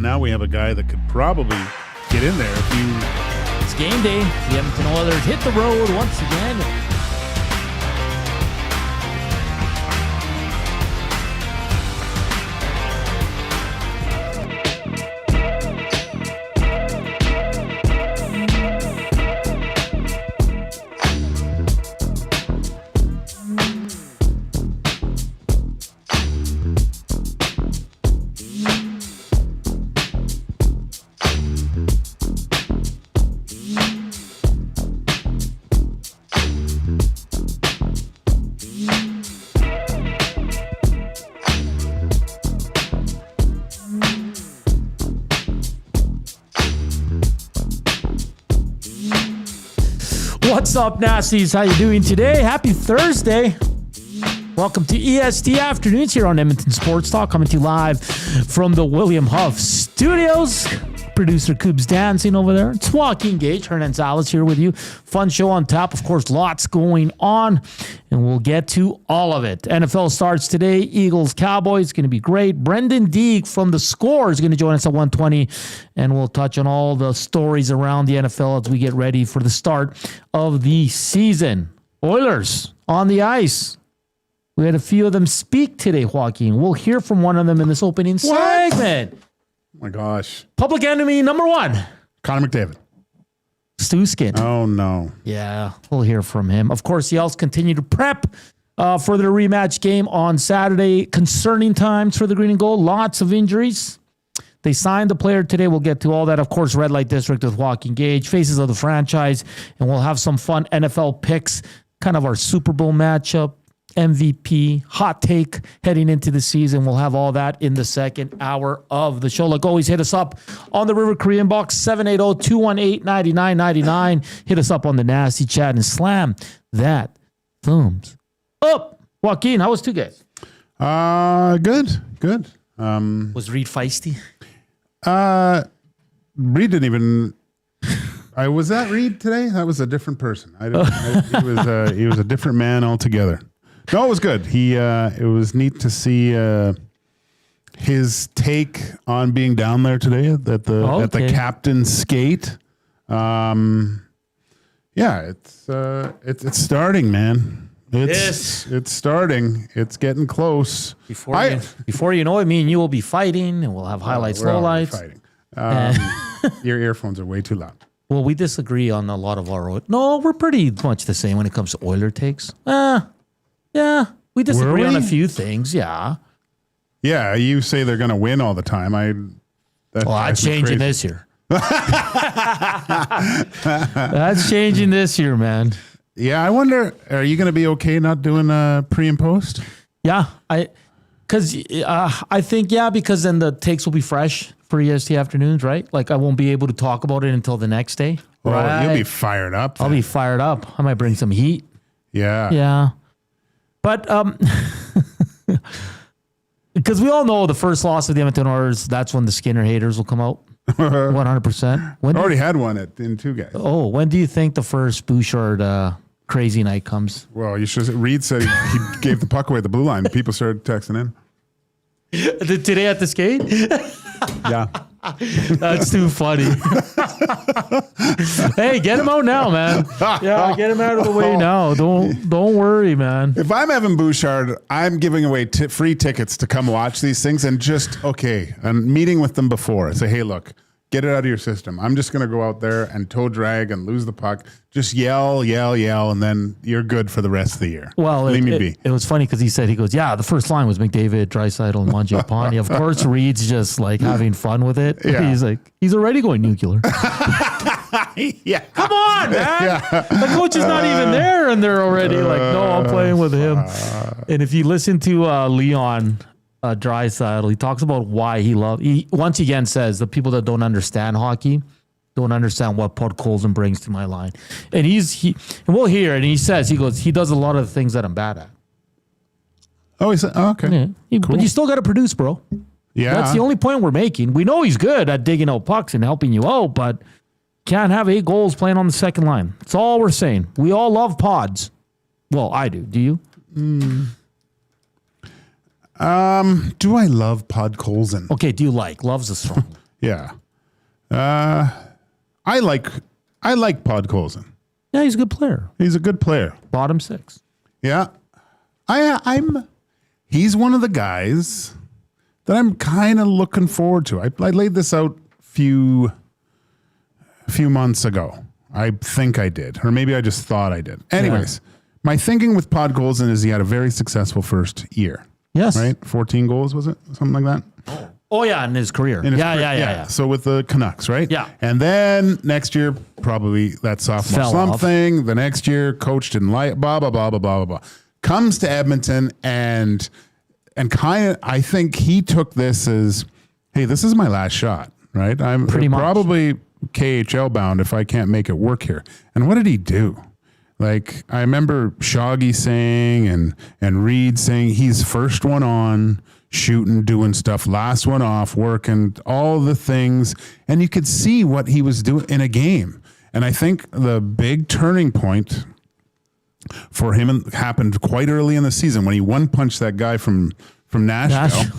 now we have a guy that could probably get in there if you... It's game day. The Edmonton Oilers hit the road once again. What's up, Nasties? How you doing today? Happy Thursday. Welcome to EST Afternoons here on Edmonton Sports Talk, coming to you live from the William Huff Studios. Producer Koob's dancing over there. It's Joaquin Gage, Hernan Salas here with you. Fun show on tap. Of course, lots going on, and we'll get to all of it. NFL starts today. Eagles, Cowboys, going to be great. Brenden Deeg from The Score is going to join us at 1:20, and we'll touch on all the stories around the NFL as we get ready for the start of the season. Oilers on the ice. We had a few of them speak today, Joaquin. We'll hear from one of them in this opening segment. Oh my gosh. Public enemy number one. Connor McDavid. Stuart Skinner. Oh, no. Yeah, we'll hear from him. Of course, the Elks continue to prep for their rematch game on Saturday. Concerning times for the Green and Gold. Lots of injuries. They signed the player today. We'll get to all that. Of course, Red Light District with Joaquin Gage, faces of the franchise, and we'll have some fun NFL picks, kind of our Super Bowl matchup. MVP, hot take heading into the season. We'll have all that in the second hour of the show. Like always, hit us up on the River Korean box, 780-218-9999. Hit us up on the Nasty Chat and slam that thumbs up. Joaquin, how was two guys? Good. Was Reed feisty? Reed didn't even... was that Reed today? That was a different person. He was a different man altogether. No, it was good. It was neat to see his take on being down there today at the captain's skate. Yeah, it's starting, man. It's starting. It's getting close. Before you know it, me and you will be fighting, and we'll have highlights, lowlights. Fighting. Your earphones are way too loud. Well, we disagree on a lot of our... No, we're pretty much the same when it comes to Oiler takes. Yeah, we disagree on a few things, yeah. Yeah, you say they're going to win all the time. That's changing this year. That's changing this year, man. Yeah, I wonder, are you going to be okay not doing pre and post? Yeah, I think, because then the takes will be fresh for EST afternoons, right? Like I won't be able to talk about it until the next day. Oh, right? You'll be fired up. I'll be fired up. I might bring some heat. Yeah. Yeah. But because we all know the first loss of the Edmonton Oilers, that's when the Skinner haters will come out. 100%. Already had one in two guys. Oh, when do you think the first Bouchard crazy night comes? Well, you should. Reed said he gave the puck away at the blue line. People started texting in. Today at the skate? Yeah. That's too funny. Hey, get him out now, man. Yeah, get him out of the way now. Don't worry, man. If I'm Evan Bouchard, I'm giving away free tickets to come watch these things and I'm meeting with them before. I say, hey, look, get it out of your system. I'm just going to go out there and toe drag and lose the puck. Just yell, and then you're good for the rest of the year. Well, it was funny because he goes, the first line was McDavid, Draisaitl, and Mangiapane. Of course, Reed's just like having fun with it. Yeah. He's like, he's already going nuclear. Yeah. Come on, man. Yeah. The coach is not even there, and they're already like, no, I'm playing with him. And if you listen to Leon Draisaitl, he talks about why he once again says the people that don't understand hockey don't understand what Podkolzin brings to my line. And and we'll hear, and he goes, he does a lot of the things that I'm bad at. Oh, he said, okay. Yeah. Cool. But you still got to produce, bro. Yeah. That's the only point we're making. We know he's good at digging out pucks and helping you out, but can't have 8 goals playing on the second line. That's all we're saying. We all love pods. Well, I do. Do you? Do I love Podkolzin? Okay, do you like? Love's a strong. Yeah. I like Podkolzin. Yeah, he's a good player. He's a good player. Bottom 6. Yeah. He's one of the guys that I'm kind of looking forward to. I laid this out a few months ago. I think I did, or maybe I just thought I did. Anyways, my thinking with Podkolzin is he had a very successful first year. Yes. Right? 14 goals, was it? Something like that? Oh, yeah, in his career. Yeah. So with the Canucks, right? Yeah. And then next year, probably that sophomore Fell slump off. thing. The next year, coach didn't like, blah, blah, blah, blah, blah, blah, blah. Comes to Edmonton and kind of, I think he took this as, hey, this is my last shot, right? I'm Pretty much. probably KHL bound if I can't make it work here. And what did he do? Like, I remember Shoggy saying and Reed saying he's first one on, shooting, doing stuff, last one off, working, all the things. And you could see what he was doing in a game. And I think the big turning point for him happened quite early in the season when he one-punched that guy from Nashville.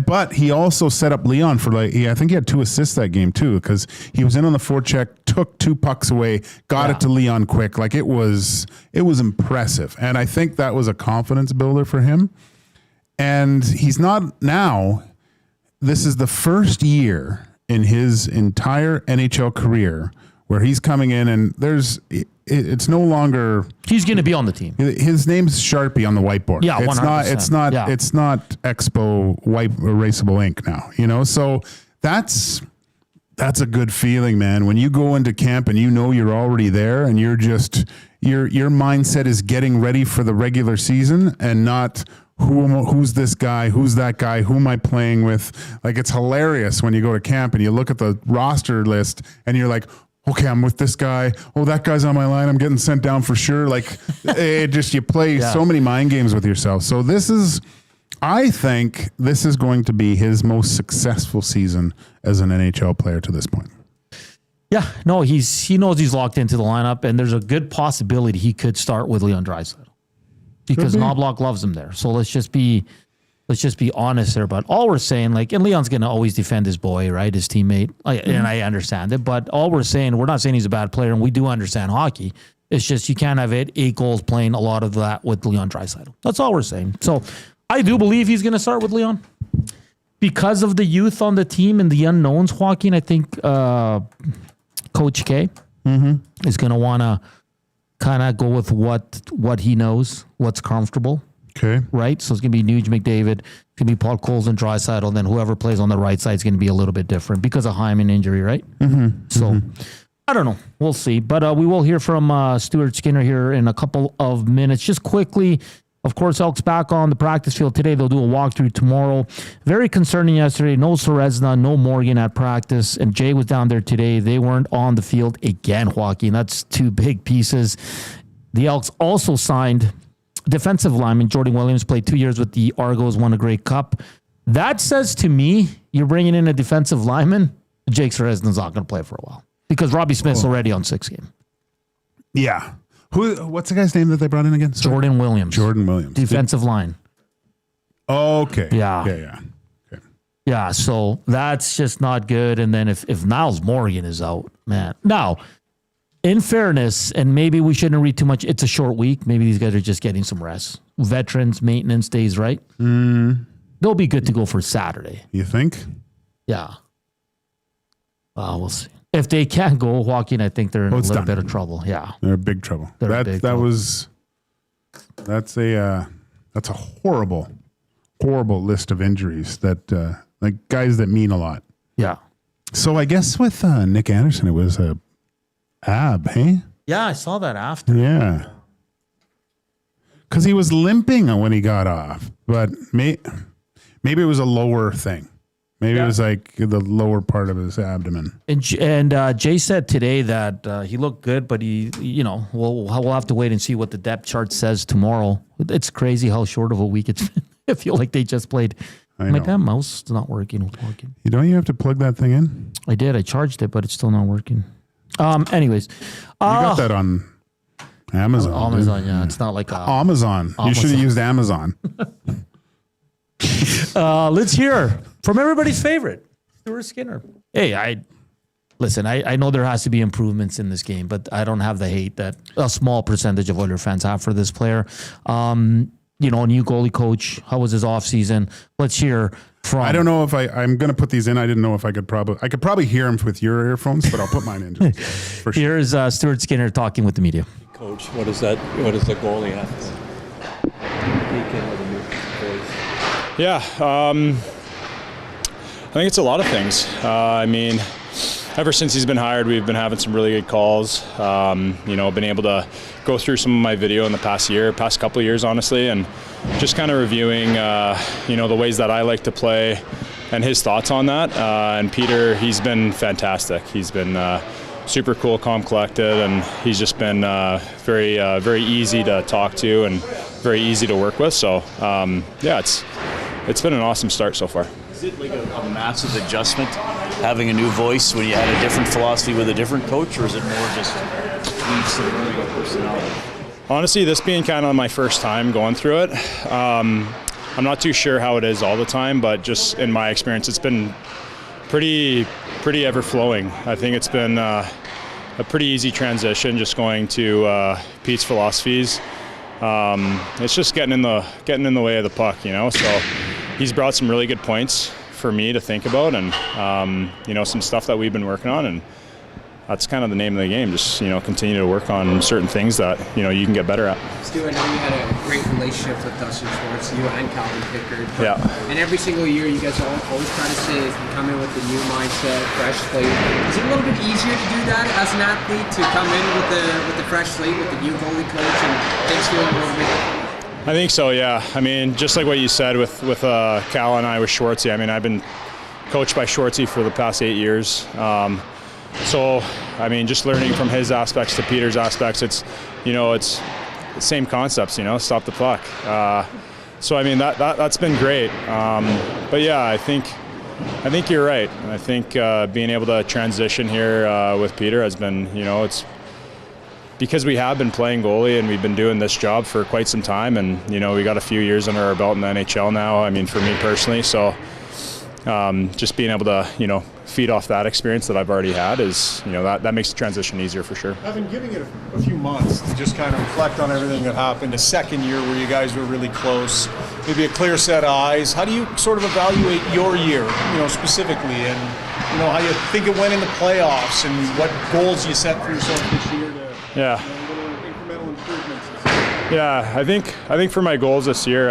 But he also set up Leon for I think he had 2 assists that game too, because he was in on the forecheck, took 2 pucks away, got it to Leon quick. Like it was impressive. And I think that was a confidence builder for him. And he's not now, this is the first year in his entire NHL career where he's coming in and it's no longer. He's going to be on the team. His name's Sharpie on the whiteboard. Yeah, 100%. It's not Expo white erasable ink now, so that's a good feeling, man. When you go into camp and you're already there and you're just, your mindset is getting ready for the regular season and not, who's this guy? Who's that guy? Who am I playing with? Like, it's hilarious when you go to camp and you look at the roster list and you're like, okay, I'm with this guy. Oh, that guy's on my line. I'm getting sent down for sure. Like, you play so many mind games with yourself. So I think this is going to be his most successful season as an NHL player to this point. Yeah, no, he knows he's locked into the lineup, and there's a good possibility he could start with Leon Draisaitl. Because Knobloch loves him there. So let's just be honest there. But all we're saying, and Leon's going to always defend his boy, right? His teammate. And I understand it. But all we're not saying he's a bad player, and we do understand hockey. It's just you can't have 8 goals playing a lot of that with Leon Draisaitl. That's all we're saying. So I do believe he's going to start with Leon. Because of the youth on the team and the unknowns, Joaquin, I think Coach K is going to want to kind of go with what he knows, what's comfortable. Okay. Right? So it's going to be Nuge McDavid, it's going to be Podkolzin, Draisaitl, and then whoever plays on the right side is going to be a little bit different because of Hyman injury, right? Mm-hmm. So I don't know. We'll see. But we will hear from Stuart Skinner here in a couple of minutes. Just quickly, of course, Elks back on the practice field today. They'll do a walkthrough tomorrow. Very concerning yesterday. No Serezna, no Morgan at practice. And Jay was down there today. They weren't on the field again, Joaquin. That's 2 big pieces. The Elks also signed defensive lineman Jordan Williams, played 2 years with the Argos, won a Grey Cup. That says to me, you're bringing in a defensive lineman, Jake Serezna's not going to play for a while because Robbie Smith's already on 6 game. Yeah. What's the guy's name that they brought in again? Sorry. Jordan Williams. Defensive line. Okay. Yeah. Yeah. Okay. Yeah, so that's just not good. And then if Niles Morgan is out, man. Now, in fairness, and maybe we shouldn't read too much, it's a short week. Maybe these guys are just getting some rest. Veterans, maintenance days, right? They'll be good to go for Saturday. You think? Yeah. We'll see. If they can't go, Joaquin, I think they're in a little bit of trouble. Yeah. They're in big trouble. That's a horrible list of injuries that guys that mean a lot. Yeah. So I guess with Nick Anderson, it was a ab, hey? Yeah, I saw that after. Yeah. Because he was limping when he got off, but maybe it was a lower thing. Maybe it was like the lower part of his abdomen. And Jay said today that he looked good, but we'll have to wait and see what the depth chart says tomorrow. It's crazy how short of a week it's been. I feel like they just played. I'm like, that mouse is not working. Don't you have to plug that thing in? I did. I charged it, but it's still not working. Anyways. You got that on Amazon. Amazon, yeah. It's not like Amazon. You should have used Amazon. Let's hear from everybody's favorite. Stuart Skinner. Hey, I know there has to be improvements in this game, but I don't have the hate that a small percentage of Oilers fans have for this player. New goalie coach. How was his offseason? Let's hear from. I don't know if I'm going to put these in. I didn't know if I could probably hear him with your earphones, but I'll put mine in. For sure. Here's Stuart Skinner talking with the media. Coach, what does the goalie have to peek in with a new voice? Yeah, I think it's a lot of things. Ever since he's been hired, we've been having some really good calls. Been able to go through some of my video in the past couple of years, honestly, and just kind of reviewing, the ways that I like to play and his thoughts on that. And Peter, he's been fantastic. He's been super cool, calm, collected, and he's just been very, very easy to talk to and very easy to work with. So, it's been an awesome start so far. Is it like a massive adjustment having a new voice when you had a different philosophy with a different coach, or is it more just tweaks and learning your personality? Honestly, this being kind of my first time going through it, I'm not too sure how it is all the time, but just in my experience, it's been pretty ever-flowing. I think it's been a pretty easy transition just going to Pete's philosophies. It's just getting in the way of the puck, so he's brought some really good points for me to think about, and some stuff that we've been working on, and that's kind of the name of the game. Just continue to work on certain things that you can get better at. Stu, I know you had a great relationship with Dustin Schwartz, you and Calvin Pickard. Yeah. And every single year, you guys always try to say is come in with a new mindset, fresh slate. Is it a little bit easier to do that as an athlete, to come in with the fresh slate, with the new goalie coach, and things feel a little bit different? I think so, yeah. Just like what you said with Cal and I with Schwartzy. I've been coached by Schwartzy for the past 8 years. Just learning from his aspects to Peter's aspects, it's the same concepts, stop the puck. That's been great. But yeah, I think you're right. I think being able to transition here with Peter has been, it's because we have been playing goalie and we've been doing this job for quite some time, and we got a few years under our belt in the NHL now. For me personally, so just being able to feed off that experience that I've already had is that makes the transition easier for sure. I've been giving it a few months to just kind of reflect on everything that happened. A second year where you guys were really close, maybe a clear set of eyes. How do you sort of evaluate your year, specifically, and how you think it went in the playoffs, and what goals you set for yourself this year? Yeah. Little incremental improvements. Yeah, I think for my goals this year,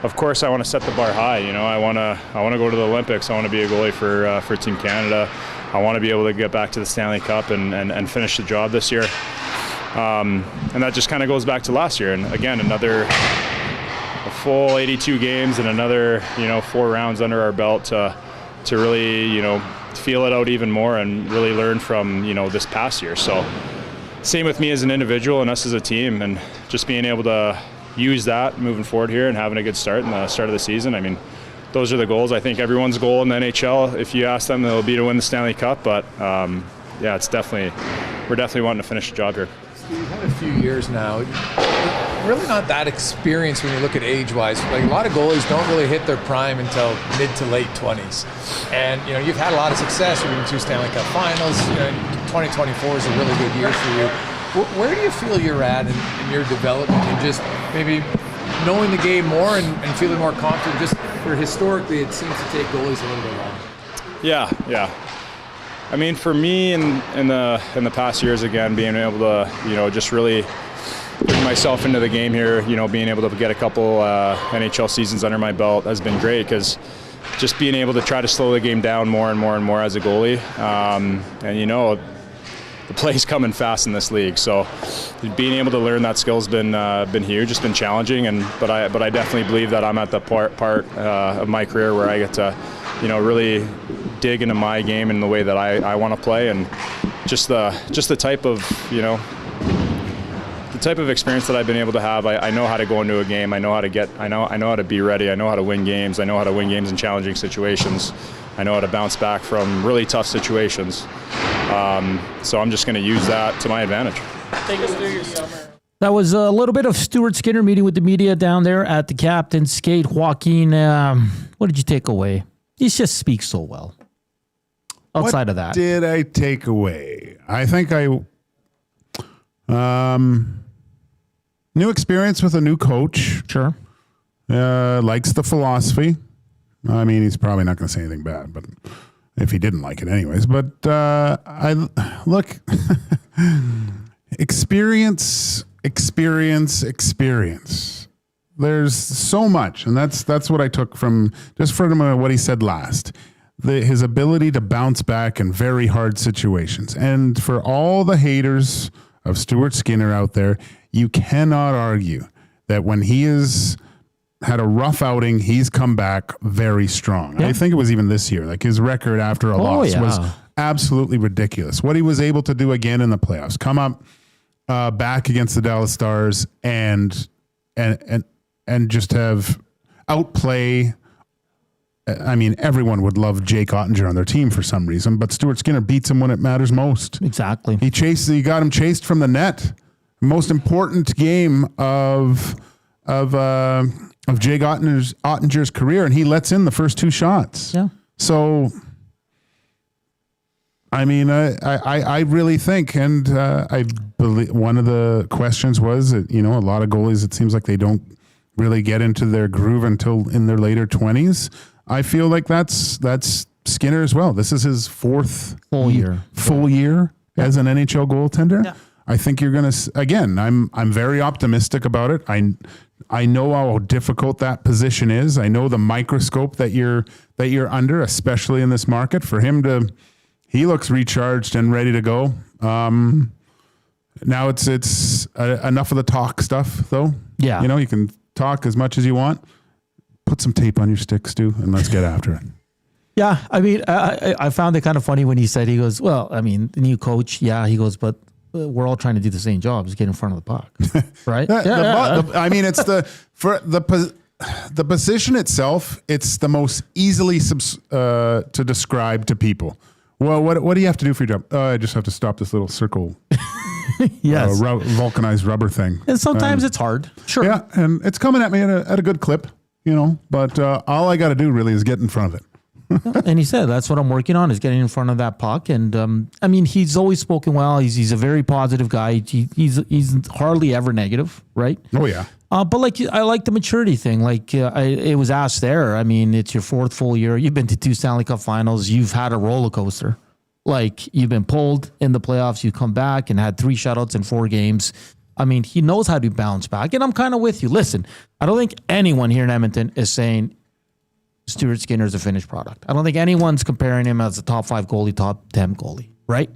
of course I want to set the bar high. I want to go to the Olympics. I want to be a goalie for Team Canada. I want to be able to get back to the Stanley Cup and finish the job this year. And that just kind of goes back to last year. And again, a full 82 games and another 4 rounds under our belt to really feel it out even more and really learn from this past year. So. Same with me as an individual and us as a team, and just being able to use that moving forward here and having a good start in the start of the season. Those are the goals. I think everyone's goal in the NHL, if you ask them, it'll be to win the Stanley Cup. But we're definitely wanting to finish the job here. You've had a few years now. Really not that experienced when you look at age-wise. Like a lot of goalies don't really hit their prime until mid to late 20s. And you've had a lot of success. You've been 2 Stanley Cup Finals. 2024 is a really good year for you. Where do you feel you're at in your development and just maybe knowing the game more and feeling more confident? Just where historically it seems to take goalies a little bit longer. Yeah. For me in the past years, again, being able to just really bring myself into the game here, being able to get a couple NHL seasons under my belt has been great, because just being able to try to slow the game down more and more and more as a goalie, the play's coming fast in this league, so being able to learn that skill has been huge. It's been challenging, but I definitely believe that I'm at the part of my career where I get to really dig into my game in the way that I want to play, and just the type of the type of experience that I've been able to have. I know how to go into a game. I know how to be ready. I know how to win games. I know how to win games in challenging situations. I know how to bounce back from really tough situations. So I'm just going to use that to my advantage. Take us through your summer. That was a little bit of Stuart Skinner meeting with the media down there at the Captain's Skate. Joaquin, what did you take away? He just speaks so well. Outside of that, did I take away? I think new experience with a new coach. Sure. Likes the philosophy. I mean, he's probably not going to say anything bad, but if he didn't like it anyways. But I look, experience. There's so much, and that's what I took from what he said last. His ability to bounce back in very hard situations. And for all the haters of Stuart Skinner out there, you cannot argue that when he has had a rough outing, he's come back very strong. Yeah. I think it was even this year. Like his record after a loss was absolutely ridiculous. What he was able to do again in the playoffs, come up back against the Dallas Stars and just have outplay. I mean, everyone would love Jake Ottinger on their team for some reason, but Stuart Skinner beats him when it matters most. Exactly. He got him chased from the net. Most important game of Jake Ottinger's career, and he lets in the first 2 shots. Yeah. So, I mean, I really think, and I believe one of the questions was that, a lot of goalies, it seems like they don't really get into their groove until in their later 20s. I feel like that's Skinner as well. This is his 4th full year as an NHL goaltender. Yeah. I think you're going to, again, I'm very optimistic about it. I know how difficult that position is. I know the microscope that you're under, especially in this market. For him he looks recharged and ready to go. Now it's enough of the talk stuff, though. Yeah. You can talk as much as you want. Put some tape on your stick, Stu, and let's get after it. Yeah, I mean, I found it kind of funny when he said, he goes, well, I mean, the new coach, he goes, but we're all trying to do the same job, is get in front of the puck, right? I mean, it's for the position itself, it's the most easily to describe to people. Well, what do you have to do for your job? I just have to stop this little circle, yes, vulcanized rubber thing. And sometimes it's hard. Sure. Yeah, and it's coming at me at a good clip, but all I got to do really is get in front of it. And he said, that's what I'm working on, is getting in front of that puck. And I mean, he's always spoken well. He's a very positive guy. He's hardly ever negative, right? Oh, yeah. But I like the maturity thing. It was asked there. I mean, it's your 4th full year. You've been to 2 Stanley Cup finals. You've had a roller coaster. You've been pulled in the playoffs. You come back and had 3 shutouts in 4 games. I mean, he knows how to bounce back. And I'm kind of with you. Listen, I don't think anyone here in Edmonton is saying Stuart Skinner is a finished product. I don't think anyone's comparing him as a top 5 goalie, top 10 goalie, right?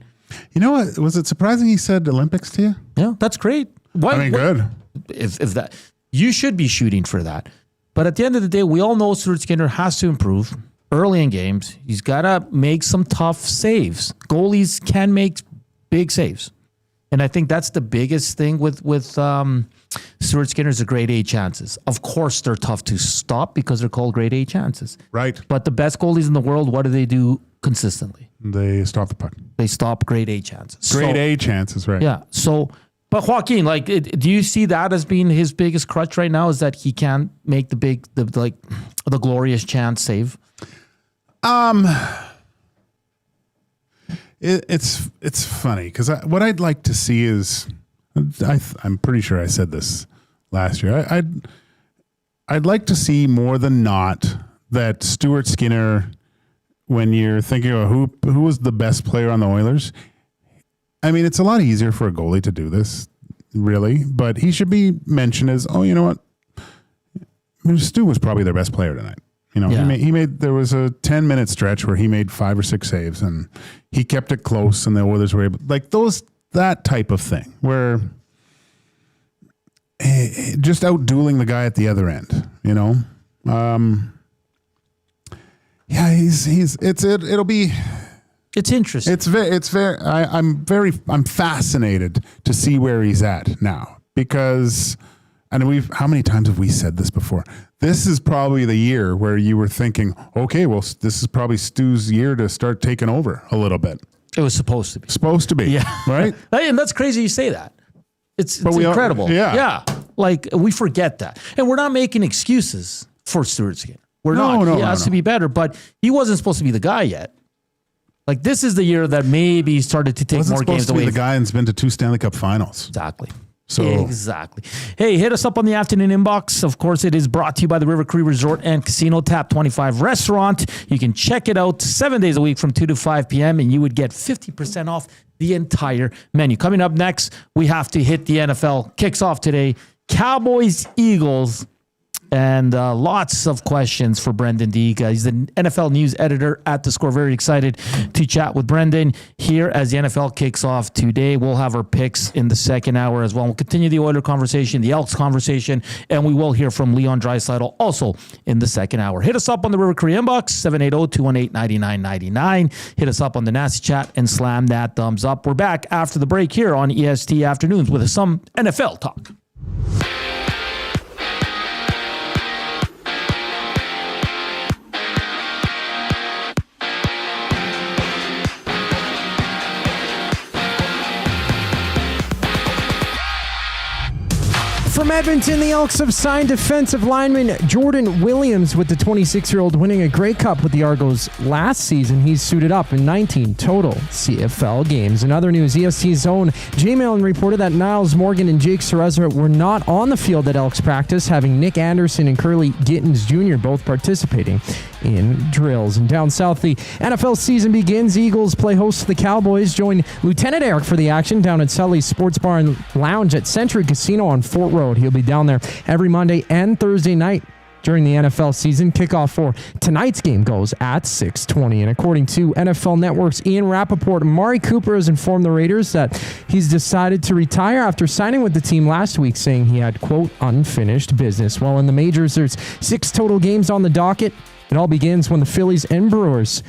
You know what? Was it surprising he said Olympics to you? Yeah, that's great. Good. If that, you should be shooting for that. But at the end of the day, we all know Stuart Skinner has to improve early in games. He's got to make some tough saves. Goalies can make big saves. And I think that's the biggest thing with Stuart Skinner's, the grade A chances. Of course, they're tough to stop because they're called grade A chances. Right. But the best goalies in the world, what do they do consistently? They stop the puck. They stop grade A chances. Grade A chances, right. Yeah. So, but Joaquin, do you see that as being his biggest crutch right now, is that he can't make the glorious chance save? It's funny because what I'd like to see is, I'm pretty sure I said this last year. I'd like to see more than not that Stuart Skinner, when you're thinking of who was the best player on the Oilers, I mean, it's a lot easier for a goalie to do this, really, but he should be mentioned as, you know what, Stu was probably their best player tonight. He made there was a 10-minute stretch where he made 5 or 6 saves and he kept it close and the Oilers were able, that type of thing where just out-dueling the guy at the other end, It's interesting. I'm fascinated to see where he's at now because, and how many times have we said this before? This is probably the year where you were thinking, okay, well, this is probably Stu's year to start taking over a little bit. It was supposed to be. Yeah. Right? And that's crazy you say that. It's incredible. Yeah. We forget that. And we're not making excuses for Stuart Skinner. We're not. He has to be better, but he wasn't supposed to be the guy yet. Like, this is the year that maybe he started to take more games away. The guy and's been to 2 Stanley Cup finals. Exactly. So exactly. Hey, hit us up on the afternoon inbox. Of course, it is brought to you by the River Cree Resort and Casino Tap 25 Restaurant. You can check it out 7 days a week from 2 to 5 p.m. and you would get 50% off the entire menu. Coming up next, we have to hit the NFL. Kicks off today. Cowboys, Eagles. And lots of questions for Brenden Deeg. He's the NFL news editor at The Score. Very excited to chat with Brenden here as the NFL kicks off today. We'll have our picks in the second hour as well. We'll continue the Oiler conversation, the Elks conversation, and we will hear from Leon Draisaitl also in the second hour. Hit us up on the River Cree inbox, 780-218-9999. Hit us up on the Nasty Chat and slam that thumbs up. We're back after the break here on EST Afternoons with some NFL talk. From Edmonton, the Elks have signed defensive lineman Jordan Williams, with the 26-year-old winning a Grey Cup with the Argos last season. He's suited up in 19 total CFL games. In other news, EST's own Jay Malin reported that Niles Morgan and Jake Cereza were not on the field at Elks practice, having Nick Anderson and Curly Gittins Jr. both participating in drills. And down south, the NFL season begins. Eagles play host to the Cowboys. Join Lieutenant Eric for the action down at Sully's Sports Bar and Lounge at Century Casino on Fort Road. He'll be down there every Monday and Thursday night during the NFL season. Kickoff for tonight's game goes at 6:20. And according to NFL Network's Ian Rappaport, Amari Cooper has informed the Raiders that he's decided to retire after signing with the team last week, saying he had, quote, unfinished business. While in the majors, there's 6 total games on the docket. It all begins when the Phillies and Brewers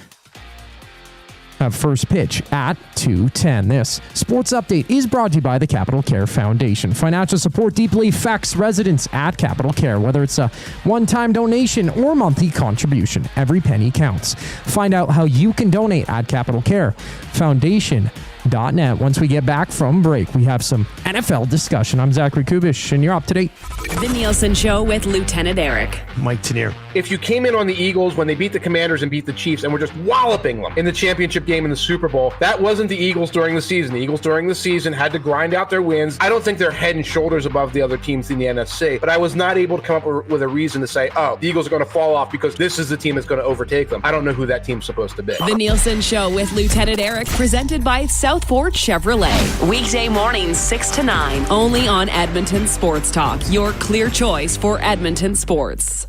have first pitch at 2:10. This sports update is brought to you by the Capital Care Foundation. Financial support deeply affects residents at Capital Care, whether it's a one-time donation or monthly contribution. Every penny counts. Find out how you can donate at Capital Care Foundation.net. Once we get back from break, we have some NFL discussion. I'm Zach Koob Kubusch, and you're up to date. The Nielsen Show with Lieutenant Eric. Mike Tenier. If you came in on the Eagles when they beat the Commanders and beat the Chiefs and were just walloping them in the championship game in the Super Bowl, that wasn't the Eagles during the season. The Eagles during the season had to grind out their wins. I don't think they're head and shoulders above the other teams in the NFC, but I was not able to come up with a reason to say, oh, the Eagles are going to fall off because this is the team that's going to overtake them. I don't know who that team's supposed to be. The Nielsen Show with Lieutenant Eric, presented by South Ford Chevrolet. Weekday mornings 6 to 9, only on Edmonton Sports Talk, your clear choice for Edmonton sports.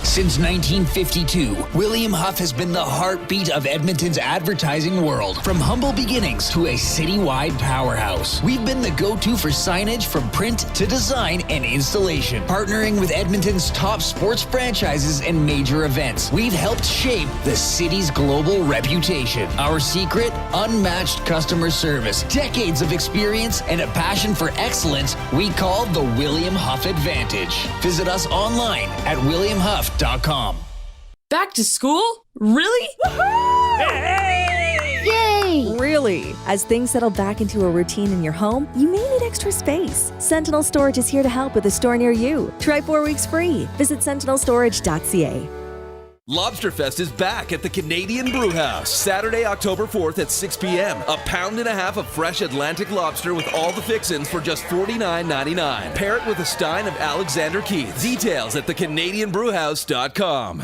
Since 1952, William Huff has been the heartbeat of Edmonton's advertising world. From humble beginnings to a citywide powerhouse, we've been the go-to for signage from print to design and installation. Partnering with Edmonton's top sports franchises and major events, we've helped shape the city's global reputation. Our secret? Unmatched customer service, decades of experience, and a passion for excellence we call the William Huff Advantage. Visit us online at williamhuff.com. Back to school? Really? Hey! Yay! Really? As things settle back into a routine in your home, you may need extra space. Sentinel Storage is here to help with a store near you. Try 4 weeks free. Visit sentinelstorage.ca. Lobsterfest is back at the Canadian Brewhouse. Saturday, October 4th at 6 p.m. A pound and a half of fresh Atlantic lobster with all the fixins for just $49.99. Pair it with a stein of Alexander Keith. Details at thecanadianbrewhouse.com.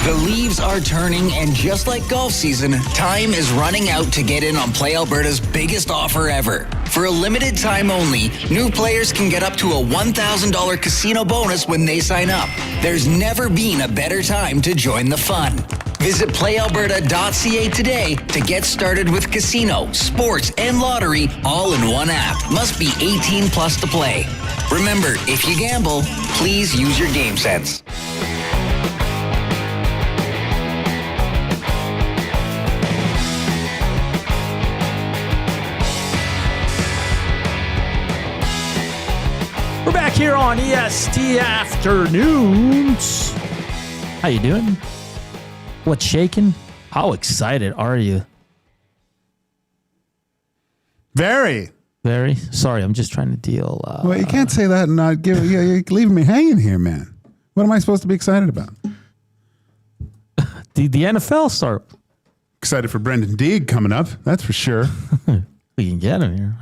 The leaves are turning, and just like golf season, time is running out to get in on Play Alberta's biggest offer ever. For a limited time only, new players can get up to a $1,000 casino bonus when they sign up. There's never been a better time to join the fun. Visit playalberta.ca today to get started with casino, sports, and lottery all in one app. Must be 18 plus to play. Remember, if you gamble, please use your game sense. We're back here on EST Afternoons. How you doing? What's shaking? How excited are you? Very. Very? Sorry, I'm just trying to deal. Well, you can't say that and not give. You're leaving me hanging here, man. What am I supposed to be excited about? The NFL start. Excited for Brenden Deeg coming up. That's for sure. We can get him here.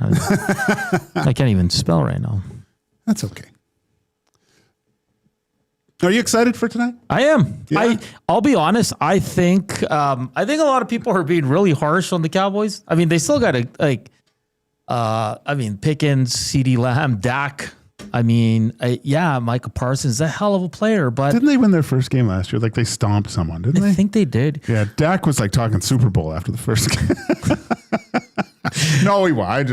I can't even spell right now. That's okay. Are you excited for tonight? I am. Yeah. I'll be honest. I think a lot of people are being really harsh on the Cowboys. I mean, they still got to Pickens, CeeDee Lamb, Dak. Micah Parsons is a hell of a player, but didn't they win their first game last year? Like they stomped someone, didn't they? I think they did. Yeah, Dak was like talking Super Bowl after the first game. No, he won.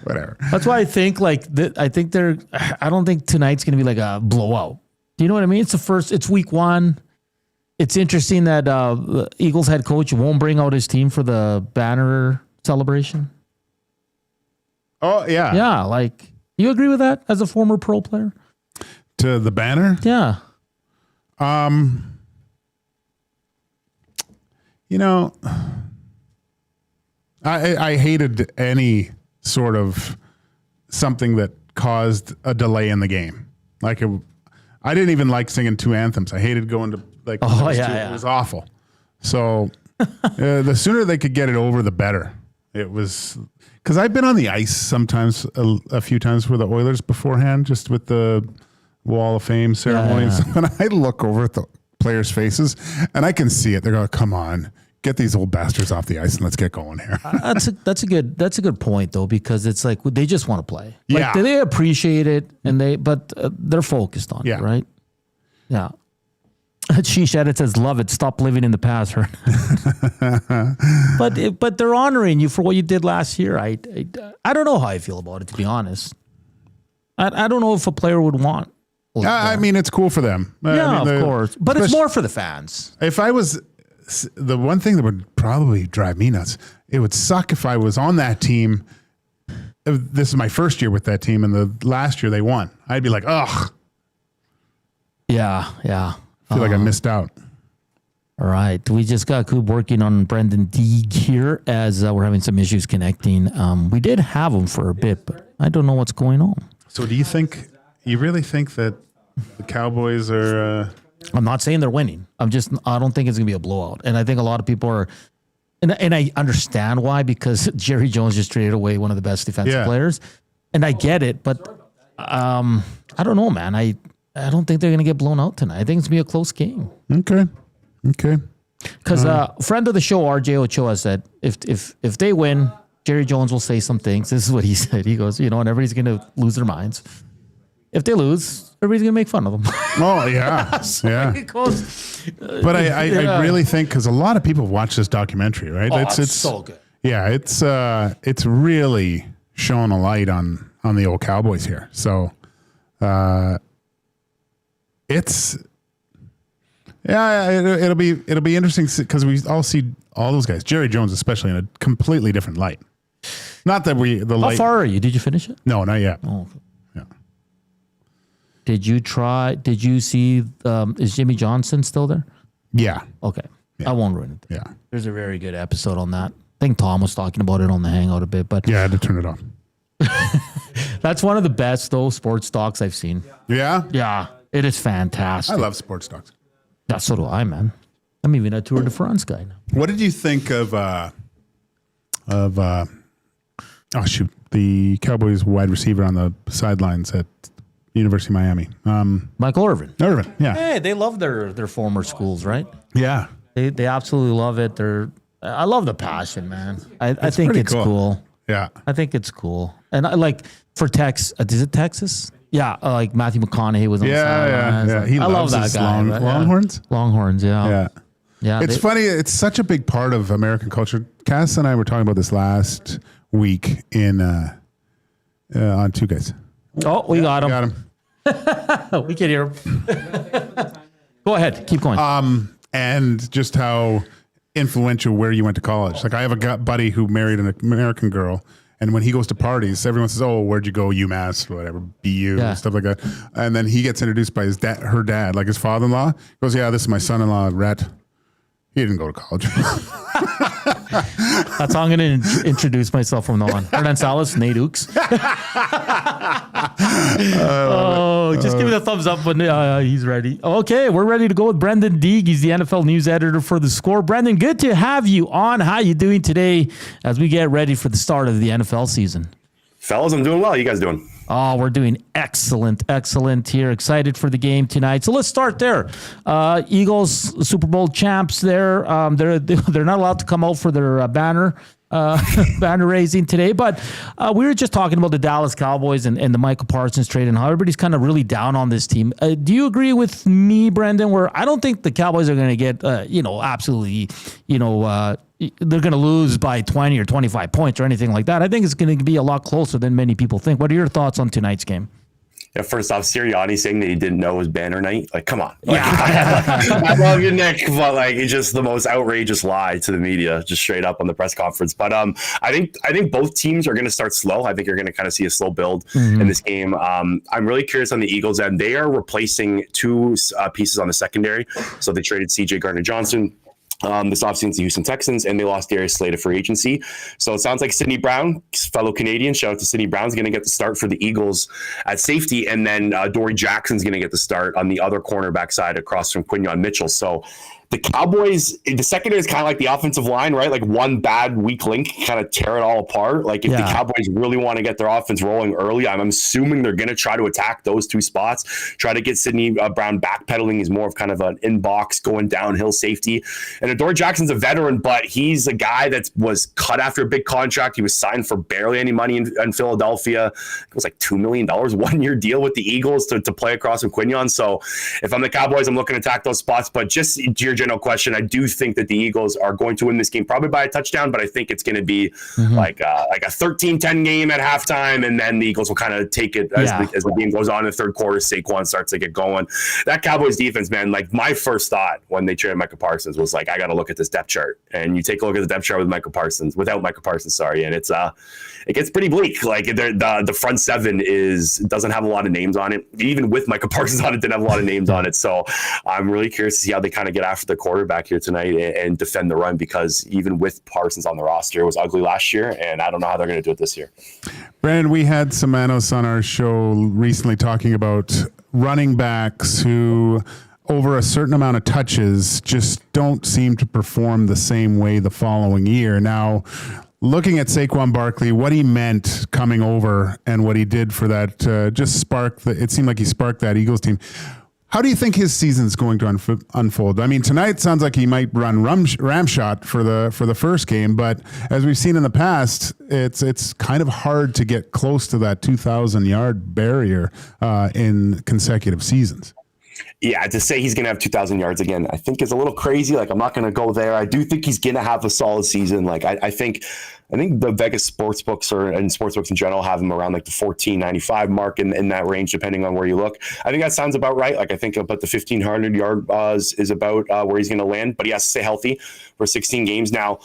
Whatever. That's why I think I don't think tonight's going to be like a blowout. Do you know what I mean? It's week 1. It's interesting that the Eagles head coach won't bring out his team for the banner celebration. Oh, yeah. Yeah, you agree with that as a former pro player? To the banner? Yeah. I hated any sort of something that caused a delay in the game. I didn't even like singing 2 anthems. I hated going to It was awful. So the sooner they could get it over, the better. It was because I've been on the ice sometimes, a few times for the Oilers beforehand, just with the Wall of Fame ceremony. Yeah. And I look over at the players' faces and I can see it. They're going, "Come on, get these old bastards off the ice and let's get going here." That's a good point though, because it's like they just want to play. Yeah. They appreciate it but they're focused on it, right? Yeah. Sheesh Edit says, "Love it. Stop living in the past." But they're honoring you for what you did last year. I don't know how I feel about it, to be honest. I don't know if a player would want. I mean, it's cool for them. Of course, but it's more for the fans. If I was the one thing that would probably drive me nuts, it would suck if I was on that team. This is my first year with that team, and the last year they won. I'd be like, ugh. Yeah. I feel like I missed out. All right. We just got Koob working on Brenden Deeg here as we're having some issues connecting. We did have him for a bit, but I don't know what's going on. So do you really think that the Cowboys are... I'm not saying they're winning. I don't think it's going to be a blowout. And I think a lot of people are... And I understand why, because Jerry Jones just traded away one of the best defensive players. And I get it, but I don't know, man. I don't think they're going to get blown out tonight. I think it's going to be a close game. Okay. Because friend of the show, RJ Ochoa, said if they win, Jerry Jones will say some things. This is what he said. He goes, and everybody's going to lose their minds. If they lose, everybody's going to make fun of them. Oh, yeah. He goes, but I really think, because a lot of people watch this documentary, right? It's so good. Yeah, it's really showing a light on the old Cowboys here. So... it'll be interesting because we all see all those guys, Jerry Jones especially, in a completely different light. Not that How far are you? Did you finish it? No, not yet. Oh, okay. Yeah. Did you see? Is Jimmy Johnson still there? Yeah. Okay. Yeah. I won't ruin it. Yeah. There's a very good episode on that. I think Tom was talking about it on the Hangout a bit, but yeah, I had to turn it off. That's one of the best sports docs I've seen. Yeah. Yeah. It is fantastic. I love sports docs. Yeah, so do I, man. I'm even a Tour de France guy now. What did you think of the Cowboys wide receiver on the sidelines at University of Miami? Michael Irvin. Yeah. Hey, they love their former schools, right? Yeah. They absolutely love it. I love the passion, man. I think it's cool. Yeah. I think it's cool. And I like for Texas, is it Texas? Yeah, like Matthew McConaughey was on the sidelines. Yeah. He I love that guy. Longhorns? Longhorns, yeah. It's funny. It's such a big part of American culture. Cass and I were talking about this last week on Two Guys. Oh, we got him. We can hear him. Go ahead. Keep going. And just how influential where you went to college. Like I have a buddy who married an American girl, and when he goes to parties, everyone says, "Oh, where'd you go? UMass, whatever, BU, stuff like that." And then he gets introduced by her dad, like his father-in-law. Goes, "Yeah, this is my son-in-law, Rhett. He didn't go to college." That's how I'm going to introduce myself from now on. Hernan Salas, Nate Ooks. Just give me the thumbs up when he's ready. Okay, we're ready to go with Brenden Deeg. He's the NFL news editor for The Score. Brenden, good to have you on. How you doing today as we get ready for the start of the NFL season? Fellas, I'm doing well. How you guys doing? Oh, we're doing excellent here. Excited for the game tonight. So let's start there. Eagles, Super Bowl champs. They're not allowed to come out for their banner raising today. But we were just talking about the Dallas Cowboys and the Michael Parsons trade and how everybody's kind of really down on this team. Do you agree with me, Brenden, where I don't think the Cowboys are going to get, absolutely, they're going to lose by 20 or 25 points or anything like that. I think it's going to be a lot closer than many people think. What are your thoughts on tonight's game? Yeah, first off, Sirianni saying that he didn't know it was banner night. Like, come on. I love you, Nick, but like, it's just the most outrageous lie to the media, just straight up on the press conference. But I think both teams are going to start slow. I think you're going to kind of see a slow build in this game. I'm really curious on the Eagles end. They are replacing two pieces on the secondary. So they traded CJ Gardner-Johnson this offseason to Houston Texans, and they lost Darius Slay to free agency. So it sounds like Sidney Brown, fellow Canadian, shout out to Sidney Brown, is going to get the start for the Eagles at safety, and then Dory Jackson's going to get the start on the other cornerback side across from Quinyon Mitchell. So the Cowboys, the secondary is kind of like the offensive line, right? Like one bad weak link kind of tear it all apart. Like if the Cowboys really want to get their offense rolling early, I'm assuming they're going to try to attack those two spots, try to get Sidney Brown backpedaling. He's more of kind of an in-box going downhill safety. And Adoree Jackson's a veteran, but he's a guy that was cut after a big contract. He was signed for barely any money in Philadelphia. It was like $2 million 1-year deal with the Eagles to play across from Quinyon. So if I'm the Cowboys, I'm looking to attack those spots. But just to your general question, I do think that the Eagles are going to win this game probably by a touchdown, but I think it's going to be like a 13-10 game at halftime, and then the Eagles will kind of take it as the game goes on in the third quarter. Saquon starts to get going. That Cowboys defense, man, like my first thought when they traded Michael Parsons was like, I got to look at this depth chart, and you take a look at the depth chart without Michael Parsons, and it's it gets pretty bleak. Like the front seven doesn't have a lot of names on it. Even with Michael Parsons on it, didn't have a lot of names on it. So I'm really curious to see how they kind of get after the quarterback here tonight and defend the run, because even with Parsons on the roster, it was ugly last year, and I don't know how they're going to do it this year. Brenden, we had Semanos on our show recently talking about running backs who, over a certain amount of touches, just don't seem to perform the same way the following year. Now, looking at Saquon Barkley, what he meant coming over and what he did for that, it seemed like he sparked that Eagles team. How do you think his season's going to unfold? I mean, tonight sounds like he might run ramshot for the first game, but as we've seen in the past, it's kind of hard to get close to that 2,000-yard barrier in consecutive seasons. Yeah, to say he's going to have 2,000 yards again, I think is a little crazy. Like, I'm not going to go there. I do think he's going to have a solid season. Like, I think the Vegas sportsbooks and sportsbooks in general have him around like the 1495 mark in that range, depending on where you look. I think that sounds about right. Like, I think about the 1,500 yard is about where he's going to land, but he has to stay healthy for 16 games. Now,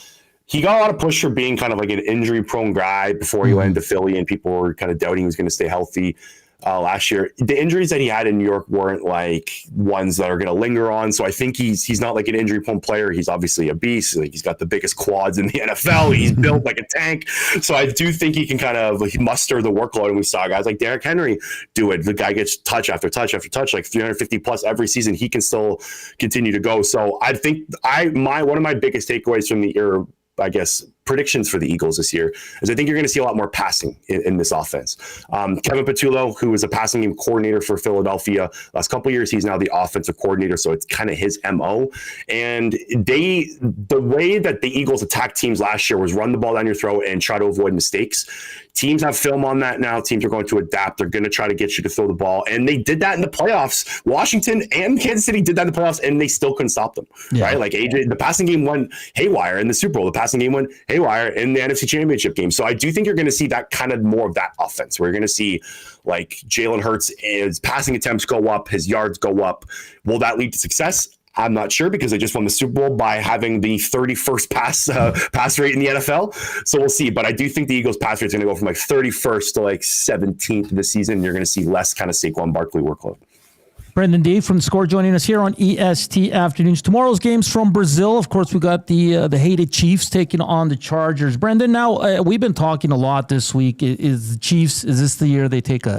he got a lot of push for being kind of like an injury-prone guy before he went to Philly, and people were kind of doubting he was going to stay healthy. Last year, the injuries that he had in New York weren't like ones that are going to linger on. So I think he's not like an injury-prone player. He's obviously a beast. Like, he's got the biggest quads in the NFL. He's built like a tank. So I do think he can kind of like muster the workload. And we saw guys like Derrick Henry do it. The guy gets touch after touch after touch, like 350 plus every season. He can still continue to go. So I think one of my biggest takeaways from the year, I guess, predictions for the Eagles this year is I think you're going to see a lot more passing in this offense. Kevin Patullo, who was a passing game coordinator for Philadelphia last couple of years, he's now the offensive coordinator, so it's kind of his MO. And the way that the Eagles attacked teams last year was run the ball down your throat and try to avoid mistakes. Teams have film on that now. Teams are going to adapt. They're going to try to get you to throw the ball. And they did that in the playoffs. Washington and Kansas City did that in the playoffs, and they still couldn't stop them, right? Like the passing game went haywire in the Super Bowl. The passing game went haywire in the NFC Championship game. So I do think you're going to see that kind of more of that offense, where you're going to see like Jalen Hurts, his passing attempts go up, his yards go up. Will that lead to success? I'm not sure, because they just won the Super Bowl by having the 31st pass rate in the NFL. So we'll see. But I do think the Eagles pass rate is going to go from like 31st to like 17th this season. You're going to see less kind of Saquon Barkley workload. Brenden Deeg from The Score joining us here on EST Afternoons. Tomorrow's games from Brazil. Of course, we got the hated Chiefs taking on the Chargers. Brenden, now we've been talking a lot this week. Is the Chiefs, is this the year they take we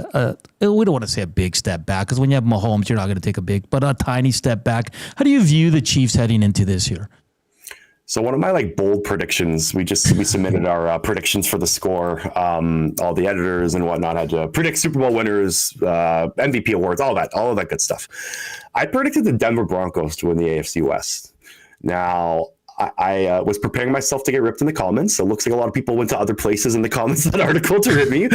don't want to say a big step back, because when you have Mahomes, you're not going to take but a tiny step back. How do you view the Chiefs heading into this year? So one of my bold predictions, we submitted our predictions for The Score. All the editors and whatnot had to predict Super Bowl winners, MVP awards, all of that good stuff. I predicted the Denver Broncos to win the AFC West. Now, I was preparing myself to get ripped in the comments. So it looks like a lot of people went to other places in the comments of that article to rip me.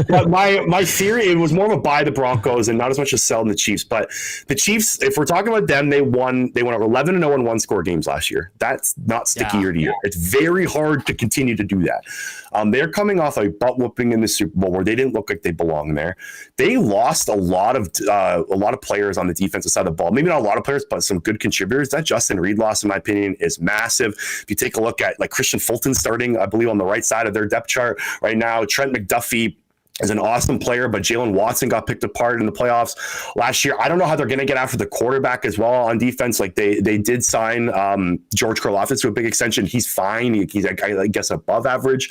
But my theory, it was more of a buy the Broncos and not as much as selling the Chiefs. But the Chiefs, if we're talking about them, they went 11-0 in one-score games last year. That's not sticky year to year. It's very hard to continue to do that. They're coming off a butt whooping in the Super Bowl where they didn't look like they belonged there. They lost a lot of players on the defensive side of the ball. Maybe not a lot of players, but some good contributors. That Justin Reed loss, in my opinion, is massive. If you take a look at Christian Fulton starting, I believe, on the right side of their depth chart right now, Trent McDuffie is an awesome player, but Jalen Watson got picked apart in the playoffs last year. I don't know how they're going to get after the quarterback as well on defense. They did sign George Karlaftis to a big extension. He's fine. He's, I guess, above average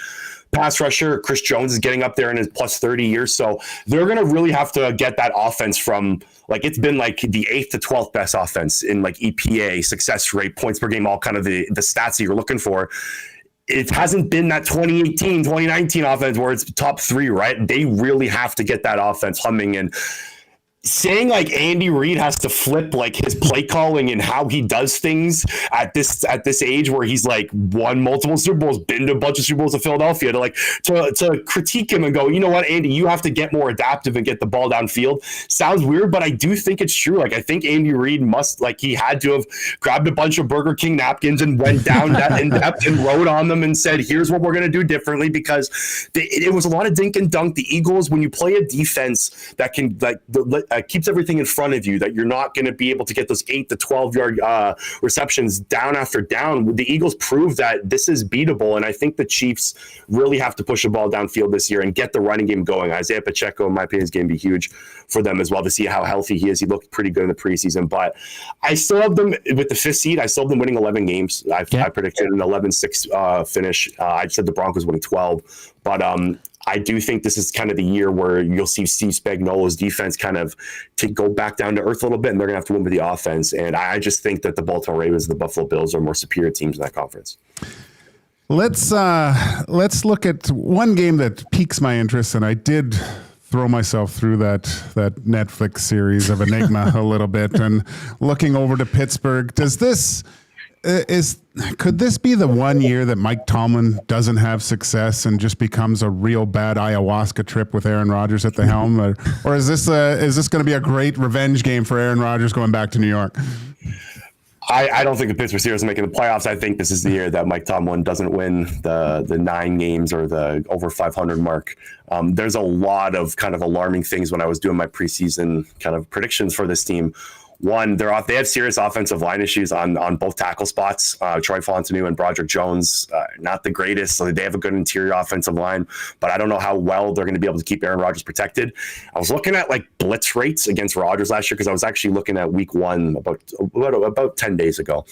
pass rusher. Chris Jones is getting up there in his plus 30 years. So they're going to really have to get that offense from, it's been the 8th to 12th best offense in EPA, success rate, points per game, all kind of the stats that you're looking for. It hasn't been that 2018, 2019 offense where it's top 3, right? They really have to get that offense humming. And saying Andy Reid has to flip his play calling and how he does things at this age where he's won multiple Super Bowls, been to a bunch of Super Bowls in Philadelphia, to critique him and go, you know what, Andy, you have to get more adaptive and get the ball downfield. Sounds weird, but I do think it's true. I think Andy Reid must he had to have grabbed a bunch of Burger King napkins and went down that in depth and wrote on them and said, here's what we're going to do differently, because it was a lot of dink and dunk. The Eagles, when you play a defense that can keeps everything in front of you, that you're not going to be able to get those 8 to 12 yard receptions down after down. The Eagles proved that this is beatable, and I think the Chiefs really have to push the ball downfield this year and get the running game going. Isaiah Pacheco, in my opinion, is going to be huge for them as well, to see how healthy he is. He looked pretty good in the preseason, but I still have them with the 5th seed. I still have them winning 11 games. I predicted an 11-6 finish. I said the Broncos winning 12, but I do think this is kind of the year where you'll see Steve Spagnuolo's defense kind of go back down to earth a little bit, and they're going to have to win with the offense. And I just think that the Baltimore Ravens and the Buffalo Bills are more superior teams in that conference. Let's look at one game that piques my interest, and I did throw myself through that Netflix series of Enigma a little bit, and looking over to Pittsburgh. Could this be the one year that Mike Tomlin doesn't have success and just becomes a real bad ayahuasca trip with Aaron Rodgers at the helm, or is this going to be a great revenge game for Aaron Rodgers going back to New York? I don't think the Pittsburgh Steelers are making the playoffs. I think this is the year that Mike Tomlin doesn't win the 9 games or the over 500 mark. There's a lot of kind of alarming things when I was doing my preseason kind of predictions for this team. One, they have serious offensive line issues on both tackle spots. Troy Fontenot and Broderick Jones, not the greatest. So they have a good interior offensive line, but I don't know how well they're going to be able to keep Aaron Rodgers protected. I was looking at blitz rates against Rodgers last year, because I was actually looking at week 1 about 10 days ago.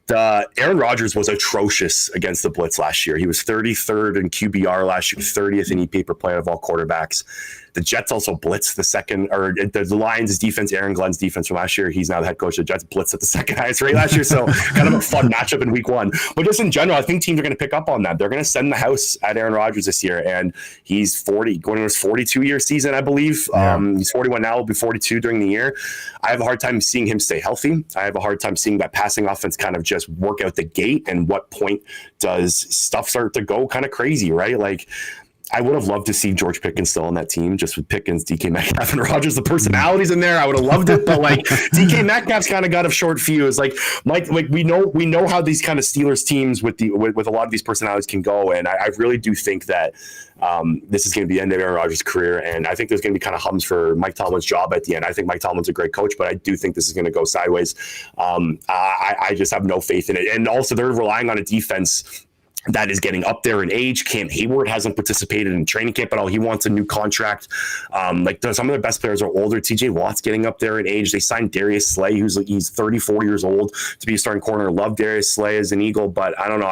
Aaron Rodgers was atrocious against the blitz last year. He was 33rd in QBR last year, 30th in EPA per play of all quarterbacks. The Jets also blitzed the Lions' defense, Aaron Glenn's defense from last year. He's now the head coach of the Jets, blitzed at the second highest rate last year. So kind of a fun matchup in week 1. But just in general, I think teams are going to pick up on that. They're going to send the house at Aaron Rodgers this year. And he's 40, going into his 42-year season, I believe. Yeah. He's 41 now, will be 42 during the year. I have a hard time seeing him stay healthy. I have a hard time seeing that passing offense kind of just work out the gate. And what point does stuff start to go kind of crazy, right? I would have loved to see George Pickens still on that team, just with Pickens, DK Metcalf, and Rodgers. The personalities in there, I would have loved it. But DK Metcalf's kind of got a short fuse. We know how these kind of Steelers teams with a lot of these personalities can go, and I really do think that this is going to be the end of Aaron Rodgers' career, and I think there's going to be kind of hums for Mike Tomlin's job at the end. I think Mike Tomlin's a great coach, but I do think this is going to go sideways. I just have no faith in it, and also they're relying on a defense that is getting up there in age. Cam Hayward hasn't participated in training camp at all. He wants a new contract. Some of their best players are older. TJ Watt's getting up there in age. They signed Darius Slay, he's 34 years old, to be a starting corner. Love Darius Slay as an Eagle, but I don't know.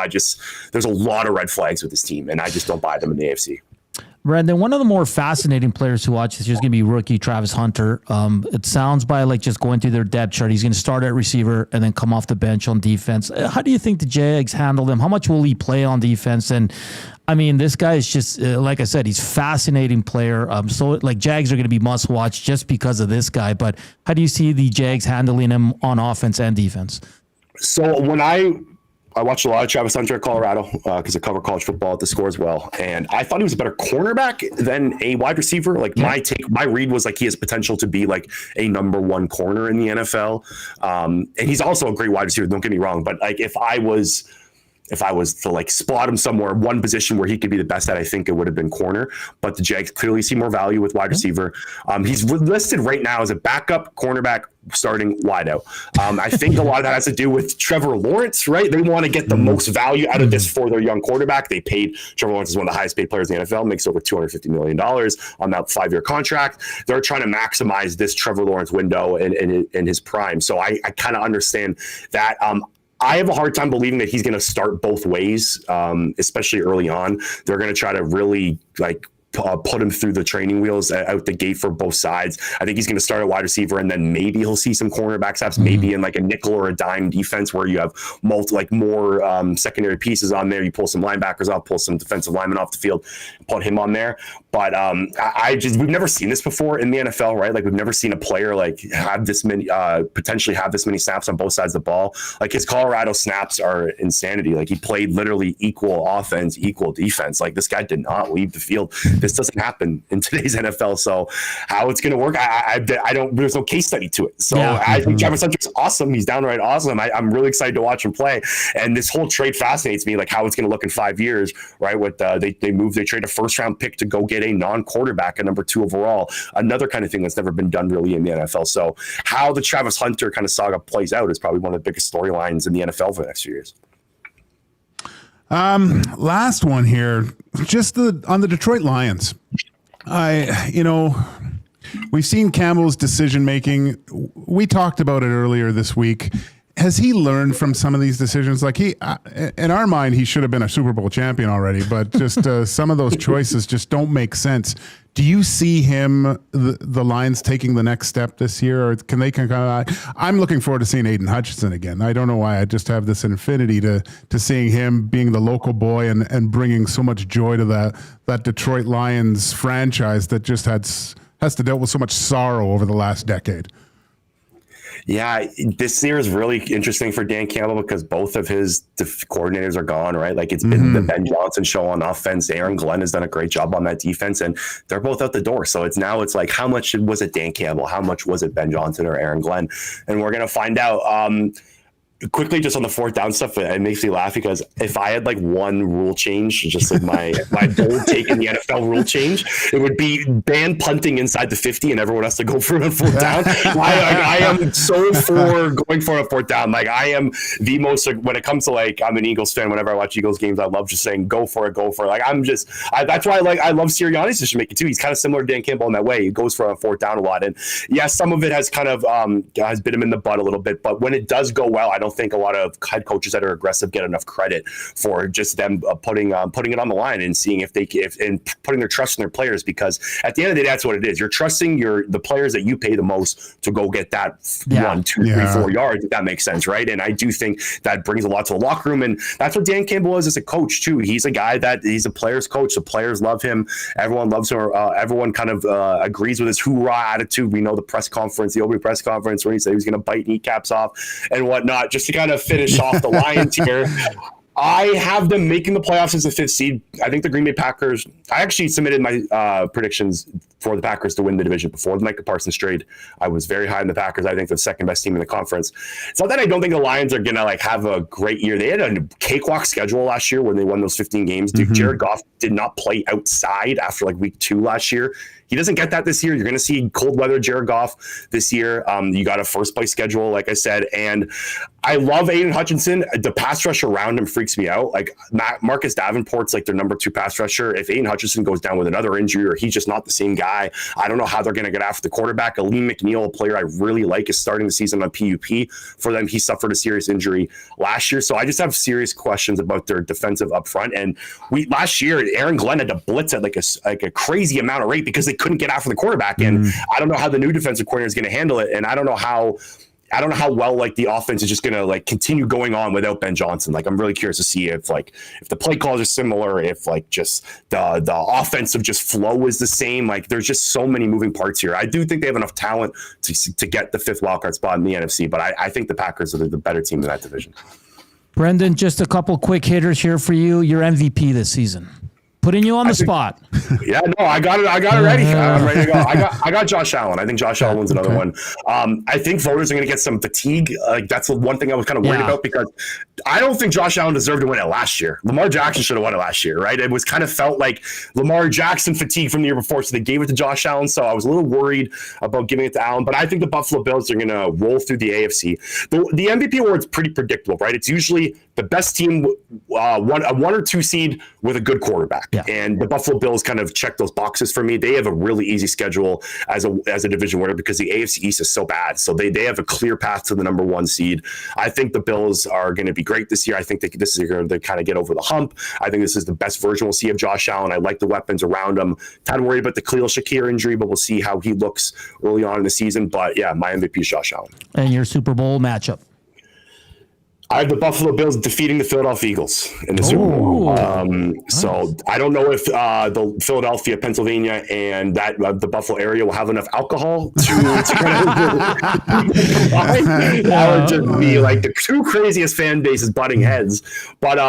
There's a lot of red flags with this team, and I just don't buy them in the AFC. Brenden, one of the more fascinating players to watch is just going to be rookie Travis Hunter. It sounds by just going through their depth chart, he's going to start at receiver and then come off the bench on defense. How do you think the Jags handle him? How much will he play on defense? And I mean, this guy is just, like I said, he's a fascinating player. Jags are going to be must watch just because of this guy. But how do you see the Jags handling him on offense and defense? So when I watched a lot of Travis Hunter at Colorado because I cover college football at the Score as well. And I thought he was a better cornerback than a wide receiver. My read was he has potential to be a number one corner in the NFL. And he's also a great wide receiver. Don't get me wrong. But if I was to spot him somewhere, one position where he could be the best at, I think it would have been corner. But the Jags clearly see more value with wide receiver. He's listed right now as a backup cornerback, starting wideout. I think a lot of that has to do with Trevor Lawrence, right? They want to get the most value out of this for their young quarterback. They paid Trevor Lawrence is one of the highest paid players in the NFL, makes over $250 million on that 5-year contract. They're trying to maximize this Trevor Lawrence window in his prime. So I kind of understand that. I have a hard time believing that he's going to start both ways, especially early on. They're going to try to really put him through the training wheels out the gate for both sides. I think he's going to start at wide receiver, and then maybe he'll see some cornerback snaps, maybe in a nickel or a dime defense where you have more secondary pieces on there. You pull some linebackers off, pull some defensive linemen off the field, put him on there. But we've never seen this before in the NFL, right? We've never seen a player have this many, potentially have this many snaps on both sides of the ball. His Colorado snaps are insanity. He played literally equal offense, equal defense. This guy did not leave the field. This doesn't happen in today's NFL. So how it's going to work, I don't. There's no case study to it. So I think Travis Hunter's awesome. He's downright awesome. I'm really excited to watch him play. And this whole trade fascinates me, how it's going to look in 5 years, right? With they trade a first-round pick to go get a non-quarterback at number 2 overall. Another kind of thing that's never been done really in the NFL. So how the Travis Hunter kind of saga plays out is probably one of the biggest storylines in the NFL for the next few years. Last one here, just on the Detroit Lions. We've seen Campbell's decision making. We talked about it earlier this week. Has he learned from some of these decisions? In our mind, he should have been a Super Bowl champion already, but just some of those choices just don't make sense. Do you see him, the Lions, taking the next step this year, or can they? I'm looking forward to seeing Aiden Hutchinson again. I don't know why. I just have this infinity to seeing him being the local boy and bringing so much joy to that Detroit Lions franchise that just has to deal with so much sorrow over the last decade. Yeah, this year is really interesting for Dan Campbell because both of his coordinators are gone, right? It's been the Ben Johnson show on offense. Aaron Glenn has done a great job on that defense, and they're both out the door. So it's how much was it Dan Campbell? How much was it Ben Johnson or Aaron Glenn? And we're going to find out. Quickly, just on the 4th down stuff, it makes me laugh because if I had one rule change, just my bold take in the NFL rule change, it would be ban punting inside the 50 and everyone has to go for it on 4th down. I am so for going for a 4th down. I am the most, when it comes to I'm an Eagles fan. Whenever I watch Eagles games, I love just saying go for it. That's why I love Sirianni's decision making too. He's kind of similar to Dan Campbell in that way. He goes for a 4th down a lot, and some of it has kind of has bit him in the butt a little bit. But when it does go well, I don't think a lot of head coaches that are aggressive get enough credit for just them putting it on the line and seeing if putting their trust in their players, because at the end of the day, that's what it is. You're trusting the players that you pay the most to go get that 1, 2, 3, 4 yards, if that makes sense, right? And I do think that brings a lot to the locker room, and that's what Dan Campbell is as a coach too. He's a guy he's a player's coach. The players love him. Everyone loves him. Everyone kind of agrees with his hoorah attitude. We know the opening press conference where he said he was going to bite kneecaps off and whatnot, just to kind of finish off the Lions here. I have them making the playoffs as the 5th seed. I think the Green Bay Packers, I actually submitted my predictions for the Packers to win the division. Before the Micah Parsons trade, I was very high on the Packers. I think they're the second best team in the conference. It's not that I don't think the Lions are going to like have a great year. They had a cakewalk schedule last year when they won those 15 games. Dude, Jared Goff did not play outside after like week 2 last year. He doesn't get that this year. You're going to see cold weather Jared Goff this year. You got a first place schedule, like I said. And I love Aiden Hutchinson. The pass rush around him freaks me out. Like Marcus Davenport's like their number 2 pass rusher. If Aiden Hutchinson goes down with another injury or he's just not the same guy, I don't know how they're going to get after the quarterback. Aleem McNeil, a player I really like, is starting the season on PUP for them. He suffered a serious injury last year. So I just have serious questions about their defensive up front. And last year, Aaron Glenn had to blitz at like a crazy amount of rate because they couldn't get after the quarterback. And I don't know how the new defensive coordinator is going to handle it. And I don't know how well like the offense is just going to like continue going on without Ben Johnson. Like I'm really curious to see if the play calls are similar, if like just the offensive just flow is the same. Like there's just so many moving parts here. I do think they have enough talent to get the 5th wildcard spot in the NFC, but I think the Packers are the better team in that division. Brenden, just a couple quick hitters here for you. Your MVP this season. Putting you on the spot. Yeah, no, I got it ready. I'm ready to go. I got Josh Allen. I think Josh Allen's another one. I think voters are going to get some fatigue. Like that's the one thing I was kind of worried about because I don't think Josh Allen deserved to win it last year. Lamar Jackson should have won it last year, right? It was kind of felt like Lamar Jackson fatigue from the year before, so they gave it to Josh Allen. So I was a little worried about giving it to Allen, but I think the Buffalo Bills are going to roll through the AFC. The MVP award's pretty predictable, right? It's usually the best team, a 1 or 2 seed with a good quarterback. Yeah. And the Buffalo Bills kind of check those boxes for me. They have a really easy schedule as a division winner because the AFC East is so bad. So they have a clear path to the number 1 seed. I think the Bills are going to be great this year. I think this is going to kind of get over the hump. I think this is the best version we'll see of Josh Allen. I like the weapons around him. Kind of worried about the Khalil Shakir injury, but we'll see how he looks early on in the season. But yeah, my MVP is Josh Allen. And your Super Bowl matchup? I have the Buffalo Bills defeating the Philadelphia Eagles in the Super Bowl. Nice. So I don't know if the Philadelphia, Pennsylvania, and the Buffalo area will have enough alcohol to kind of that would just be like the 2 craziest fan bases butting heads. But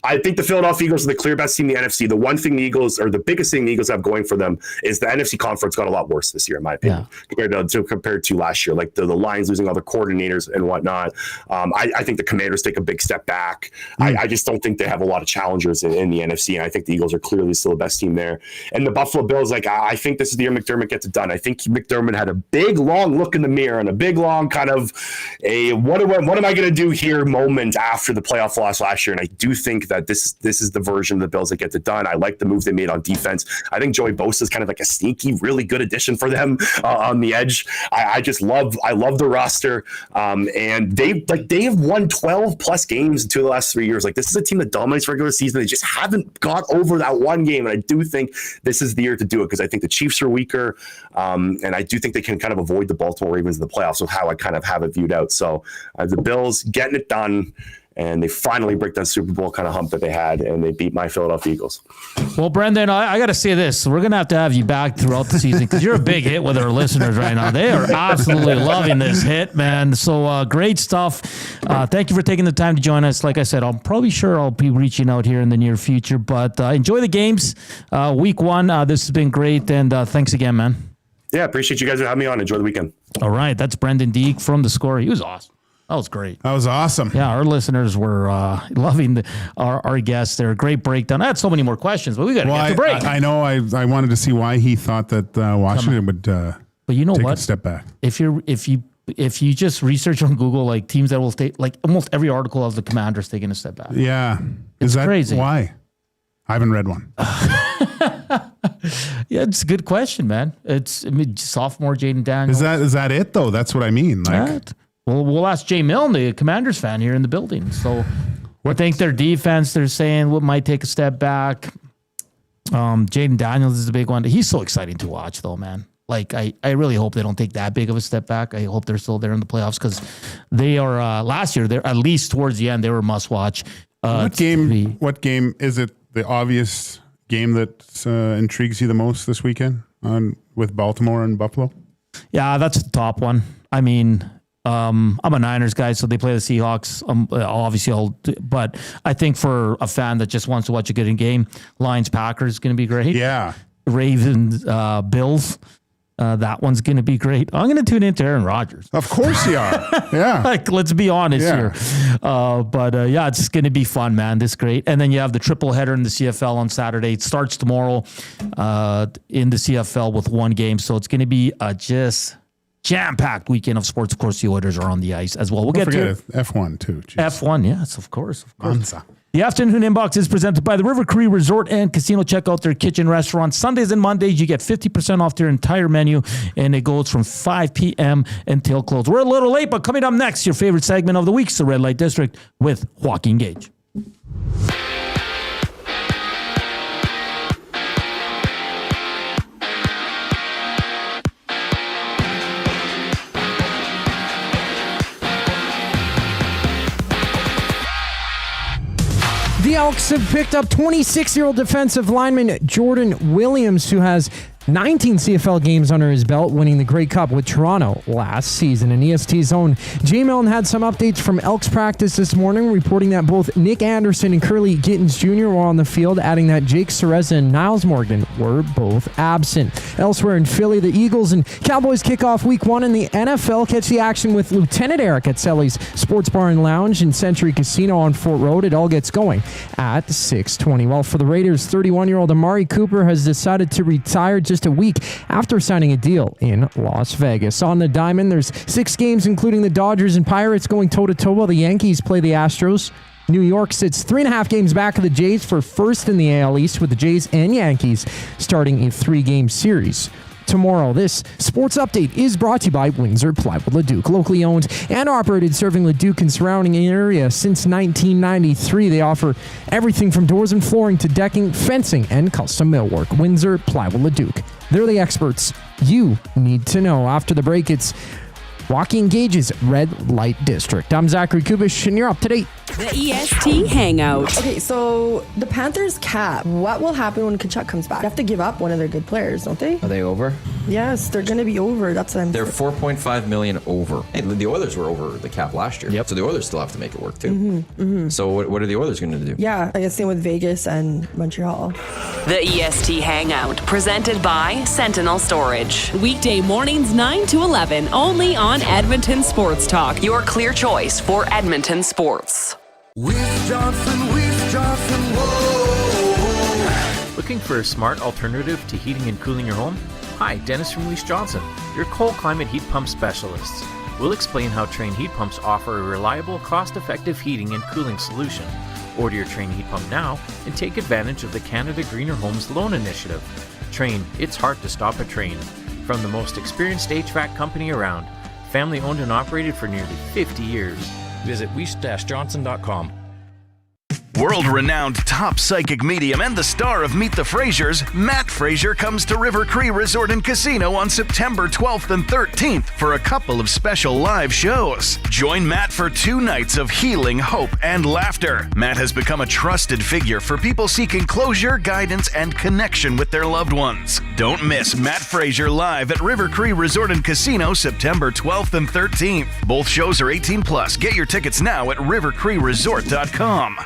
I think the Philadelphia Eagles are the clear best team in the NFC. The one thing the Eagles, or the biggest thing the Eagles have going for them, is the NFC conference got a lot worse this year, in my opinion, compared to last year. Like the Lions losing all the coordinators and whatnot. I think the Commanders take a big step back. I just don't think they have a lot of challengers in the NFC, and I think the Eagles are clearly still the best team there. And the Buffalo Bills, like I think this is the year McDermott gets it done. I think McDermott had a big, long look in the mirror and a big, long kind of a what am I going to do here moment after the playoff loss last year. And I do think that this is the version of the Bills that gets it done. I like the move they made on defense. I think Joey Bosa is kind of like a sneaky, really good addition for them on the edge. I love the roster, and they have won 12 plus games in 2 of the last 3 years. Like this is a team that dominates regular season. They just haven't got over that one game, and I do think this is the year to do it because I think the Chiefs are weaker, and I do think they can kind of avoid the Baltimore Ravens in the playoffs with how I kind of have it viewed out. So the Bills getting it done. And they finally break that Super Bowl kind of hump that they had, and they beat my Philadelphia Eagles. Well, Brenden, I got to say this. We're going to have you back throughout the season because you're a big hit with our listeners right now. They are absolutely loving this hit, man. So great stuff. Thank you for taking the time to join us. Like I said, I'm probably sure I'll be reaching out here in the near future. But enjoy the games. Week 1, this has been great. And thanks again, man. Yeah, appreciate you guys for having me on. Enjoy the weekend. All right. That's Brenden Deeg from The Score. He was awesome. That was great. That was awesome. Yeah, our listeners were loving our guests. They're a great breakdown. I had so many more questions, but we got to get to break. I know. I wanted to see why he thought that Washington would but you know take what? a step back. If you just research on Google, like teams that will stay, like almost every article of the Commanders taking a step back. Yeah. It's crazy. Why? I haven't read one. Yeah, it's a good question, man. Sophomore Jaden Daniels. Is that it though? That's what I mean. Like. Well, we'll ask Jay Milne, the Commanders fan here in the building. So I think their defense, they're saying might take a step back. Jaden Daniels is the big one. He's so exciting to watch, though, man. Like, I really hope they don't take that big of a step back. I hope they're still there in the playoffs because they are, last year, they're at least towards the end, they were must-watch. What game is it, the obvious game that intrigues you the most this weekend with Baltimore and Buffalo? Yeah, that's the top one. I mean... I'm a Niners guy, so they play the Seahawks. Obviously, but I think for a fan that just wants to watch a good game, Lions-Packers is going to be great. Yeah. Ravens, Bills. That one's going to be great. I'm going to tune into Aaron Rodgers. Of course you are. Yeah. Like, let's be honest here. But it's going to be fun, man. This is great. And then you have the triple header in the CFL on Saturday. It starts tomorrow in the CFL with one game. So it's going to be just jam-packed weekend of sports. Of course, the Oilers are on the ice as well. We'll get to it. F1 too. Jeez. F1, yes, of course. The afternoon inbox is presented by the River Cree Resort and Casino. Check out their kitchen restaurant. Sundays and Mondays, you get 50% off their entire menu, and it goes from 5 p.m. until close. We're a little late, but coming up next, your favorite segment of the week's the Red Light District with Joaquin Gage. The Elks have picked up 26-year-old defensive lineman Jordan Williams, who has 19 CFL games under his belt, winning the Grey Cup with Toronto last season. And EST's own Jay Milne had some updates from Elks practice this morning, reporting that both Nick Anderson and Curly Gittins Jr. were on the field, adding that Jake Cereza and Niles Morgan were both absent. Elsewhere in Philly, the Eagles and Cowboys kick off Week 1 in the NFL. Catch the action with Lieutenant Eric at Selly's Sports Bar and Lounge and Century Casino on Fort Road. It all gets going at 6:20. Well, for the Raiders, 31-year-old Amari Cooper has decided to retire just a week after signing a deal in Las Vegas. On the diamond, there's 6 games, including the Dodgers and Pirates going toe-to-toe while the Yankees play the Astros. New York sits 3.5 games back of the Jays for first in the AL East, with the Jays and Yankees starting a 3-game series tomorrow. This sports update is brought to you by Windsor Plywood Leduc, locally owned and operated, serving Leduc and surrounding area since 1993. They offer everything from doors and flooring to decking, fencing, and custom millwork. Windsor Plywood Leduc. They're the experts you need to know. After the break, it's Joaquin Gage's Red Light District. I'm Zach Koob Kubusch, and you're up to date. The EST Hangout. Okay, so the Panthers cap. What will happen when Kachuk comes back? They have to give up one of their good players, don't they? Are they over? Yes, they're going to be over. That's what I'm They're $4.5 million over. Hey, the Oilers were over the cap last year. Yep. So the Oilers still have to make it work too. So what are the Oilers going to do? Yeah, I guess same with Vegas and Montreal. The EST Hangout, presented by Sentinel Storage. Weekday mornings 9 to 11, only on Edmonton Sports Talk. Your clear choice for Edmonton sports. Weiss Johnson, whoa. Looking for a smart alternative to heating and cooling your home? Hi, Dennis from Weiss Johnson, your cold climate heat pump specialists. We'll explain how Train heat pumps offer a reliable, cost-effective heating and cooling solution. Order your Train heat pump now and take advantage of the Canada Greener Homes Loan Initiative. Train, it's hard to stop a train. From the most experienced HVAC company around, family owned and operated for nearly 50 years. Visit weiss-johnson.com. World-renowned top psychic medium and the star of Meet the Frasers, Matt Fraser comes to River Cree Resort and Casino on September 12th and 13th for a couple of special live shows. Join Matt for 2 nights of healing, hope, and laughter. Matt has become a trusted figure for people seeking closure, guidance, and connection with their loved ones. Don't miss Matt Fraser live at River Cree Resort and Casino September 12th and 13th. Both shows are 18+. Get your tickets now at rivercreeresort.com.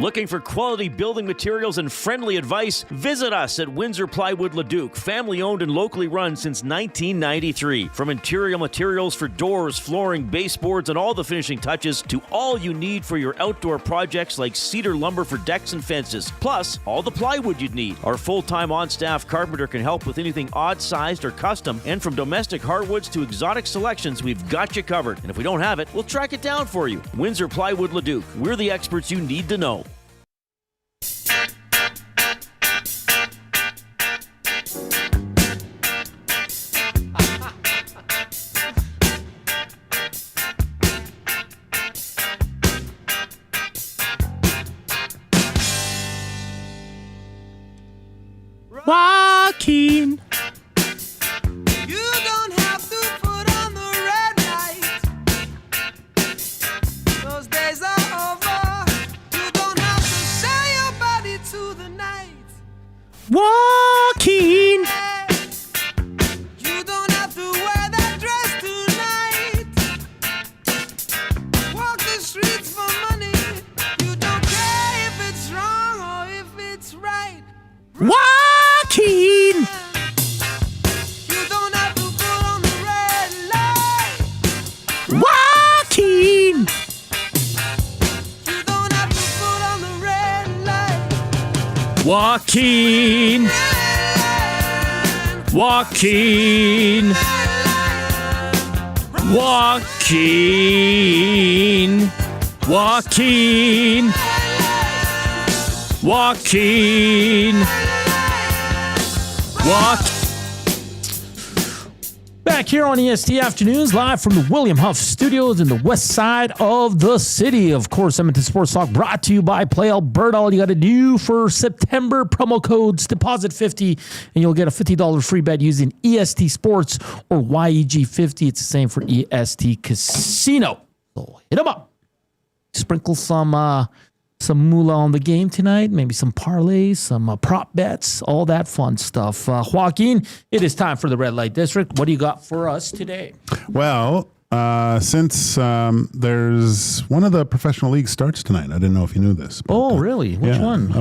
Looking for quality building materials and friendly advice? Visit us at Windsor Plywood Leduc, family owned and locally run since 1993. From interior materials for doors, flooring, baseboards, and all the finishing touches to all you need for your outdoor projects like cedar lumber for decks and fences, plus all the plywood you'd need. Our full-time on-staff carpenter can help with anything odd-sized or custom, and from domestic hardwoods to exotic selections, we've got you covered. And if we don't have it, we'll track it down for you. Windsor Plywood Leduc, we're the experts you need to know. Joaquin. You don't have to put on the red light. Those days are over. You don't have to sell your body to the night. Joaquin. You don't have to wear that dress tonight. Walk the streets for money. You don't care if it's wrong or if it's right. Joaquin. Joaquin. Joaquin. Joaquin. Joaquin. Joaquin. Joaquin. Back here on EST Afternoons, live from the William Huff Studios in the west side of the city. Of course, Edmonton Sports Talk brought to you by Play Alberta. All you got to do for September, promo codes, deposit 50, and you'll get a $50 free bet using EST Sports or YEG50. It's the same for EST Casino. So hit them up. Sprinkle some moolah on the game tonight, maybe some parlays, some prop bets, all that fun stuff. Joaquin, it is time for the Red Light District. What do you got for us today? Well, since there's one of the professional leagues starts tonight, I didn't know if you knew this. But, oh, really? Which one?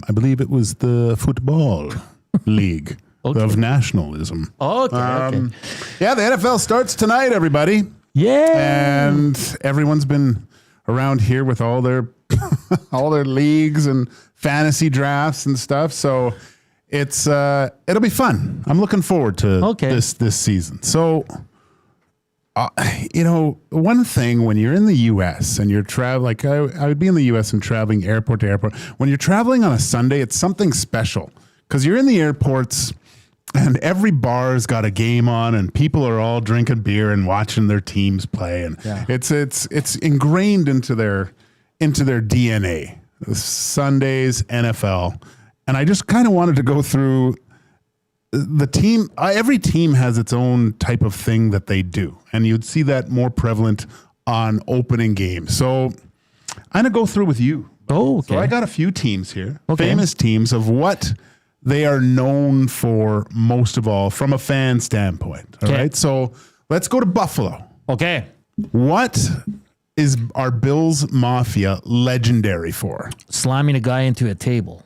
I believe it was the Football League of Nationalism. Okay. Yeah, the NFL starts tonight, everybody. Yeah. And everyone's been around here with all their leagues and fantasy drafts and stuff. So it's it'll be fun. I'm looking forward to this season. So one thing when you're in the U.S. and you're traveling, like I would be in the U.S. and traveling airport to airport. When you're traveling on a Sunday, it's something special because you're in the airports and every bar's got a game on and people are all drinking beer and watching their teams play. And it's ingrained into their DNA. Sundays, NFL. And I just kind of wanted to go through the team. Every team has its own type of thing that they do. And you'd see that more prevalent on opening games. So I'm going to go through with you. Oh, okay. So I got a few teams here. Famous teams of what they are known for most of all from a fan standpoint. All right. So let's go to Buffalo. Okay. What is our Bills Mafia legendary for? Slamming a guy into a table.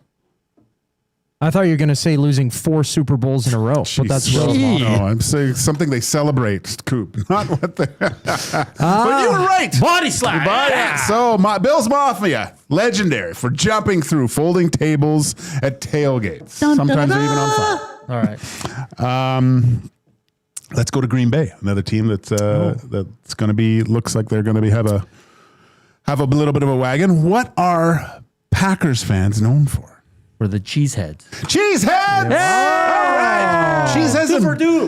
I thought you were going to say losing 4 Super Bowls in a row, but that's Bills Mafia. No, I'm saying something they celebrate, Coop. Not what they... But you were right. Body slap. Yeah. So Bills Mafia, legendary for jumping through folding tables at tailgates. Sometimes they're even on fire. All right. Let's go to Green Bay, another team that's going to be, looks like they're going to have a little bit of a wagon. What are Packers fans known for? For the cheeseheads. Cheeseheads! Yeah! All right.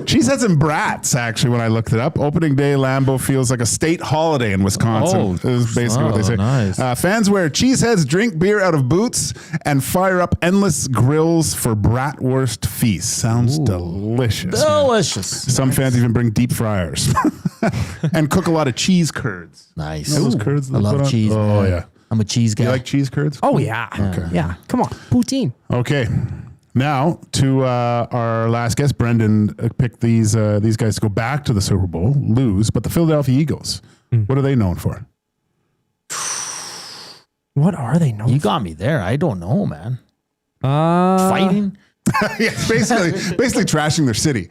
Cheeseheads and brats, actually, when I looked it up. Opening day, Lambeau feels like a state holiday in Wisconsin. Is basically what they say. Nice. Fans wear cheeseheads, drink beer out of boots, and fire up endless grills for bratwurst feasts. Sounds delicious. Delicious. Some fans even bring deep fryers and cook a lot of cheese curds. Nice. You know those curds? I love cheese. Oh, man. yeah. I'm a cheese guy. You like cheese curds? Oh, yeah. Okay. Yeah. Come on. Poutine. Okay. Now to our last guest. Brenden picked these guys to go back to the Super Bowl, lose, but the Philadelphia Eagles. What are they known for? What are they known You got me there. I don't know, man. Fighting? Yeah, basically trashing their city.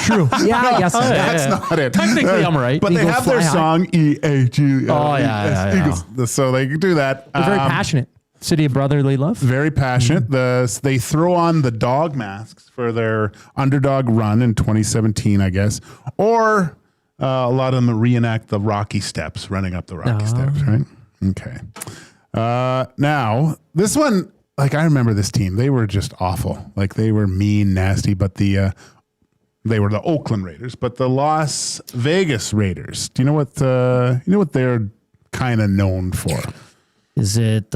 True. Yeah, I guess so. That's not it. Technically, I'm right. But they Eagles have their fly high. song E-A-G. Oh, yeah. Eagles. So they can do that. They're very passionate. City of brotherly love. Very passionate. They throw on the dog masks for their underdog run in 2017, I guess. Or a lot of them reenact the Rocky steps, running up the Rocky steps, right? Okay. Now, this one, like I remember this team. They were just awful. Like they were mean, nasty, but they were the Oakland Raiders, but the Las Vegas Raiders. Do you know what they're kind of known for? Is it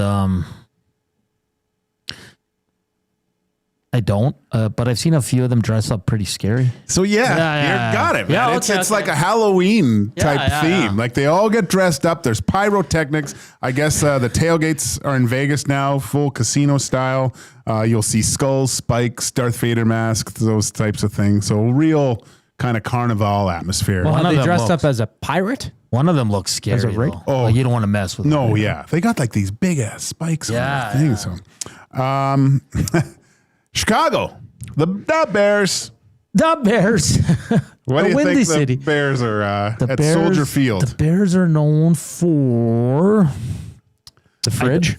I don't, but I've seen a few of them dress up pretty scary. So you got it, man. Yeah, It's like a Halloween type theme. Yeah. Like they all get dressed up. There's pyrotechnics. I guess the tailgates are in Vegas now, full casino style. You'll see skulls, spikes, Darth Vader masks, those types of things. So real kind of carnival atmosphere. Well, are they dressed up as a pirate? One of them looks scary. As a raid? Though. Oh, like you don't want to mess with them. No, yeah. They got like these big ass spikes on their thing. So, Chicago, the Bears. The Bears. What do you Windy think City. the Bears are at Soldier Field? The Bears are known for the fridge.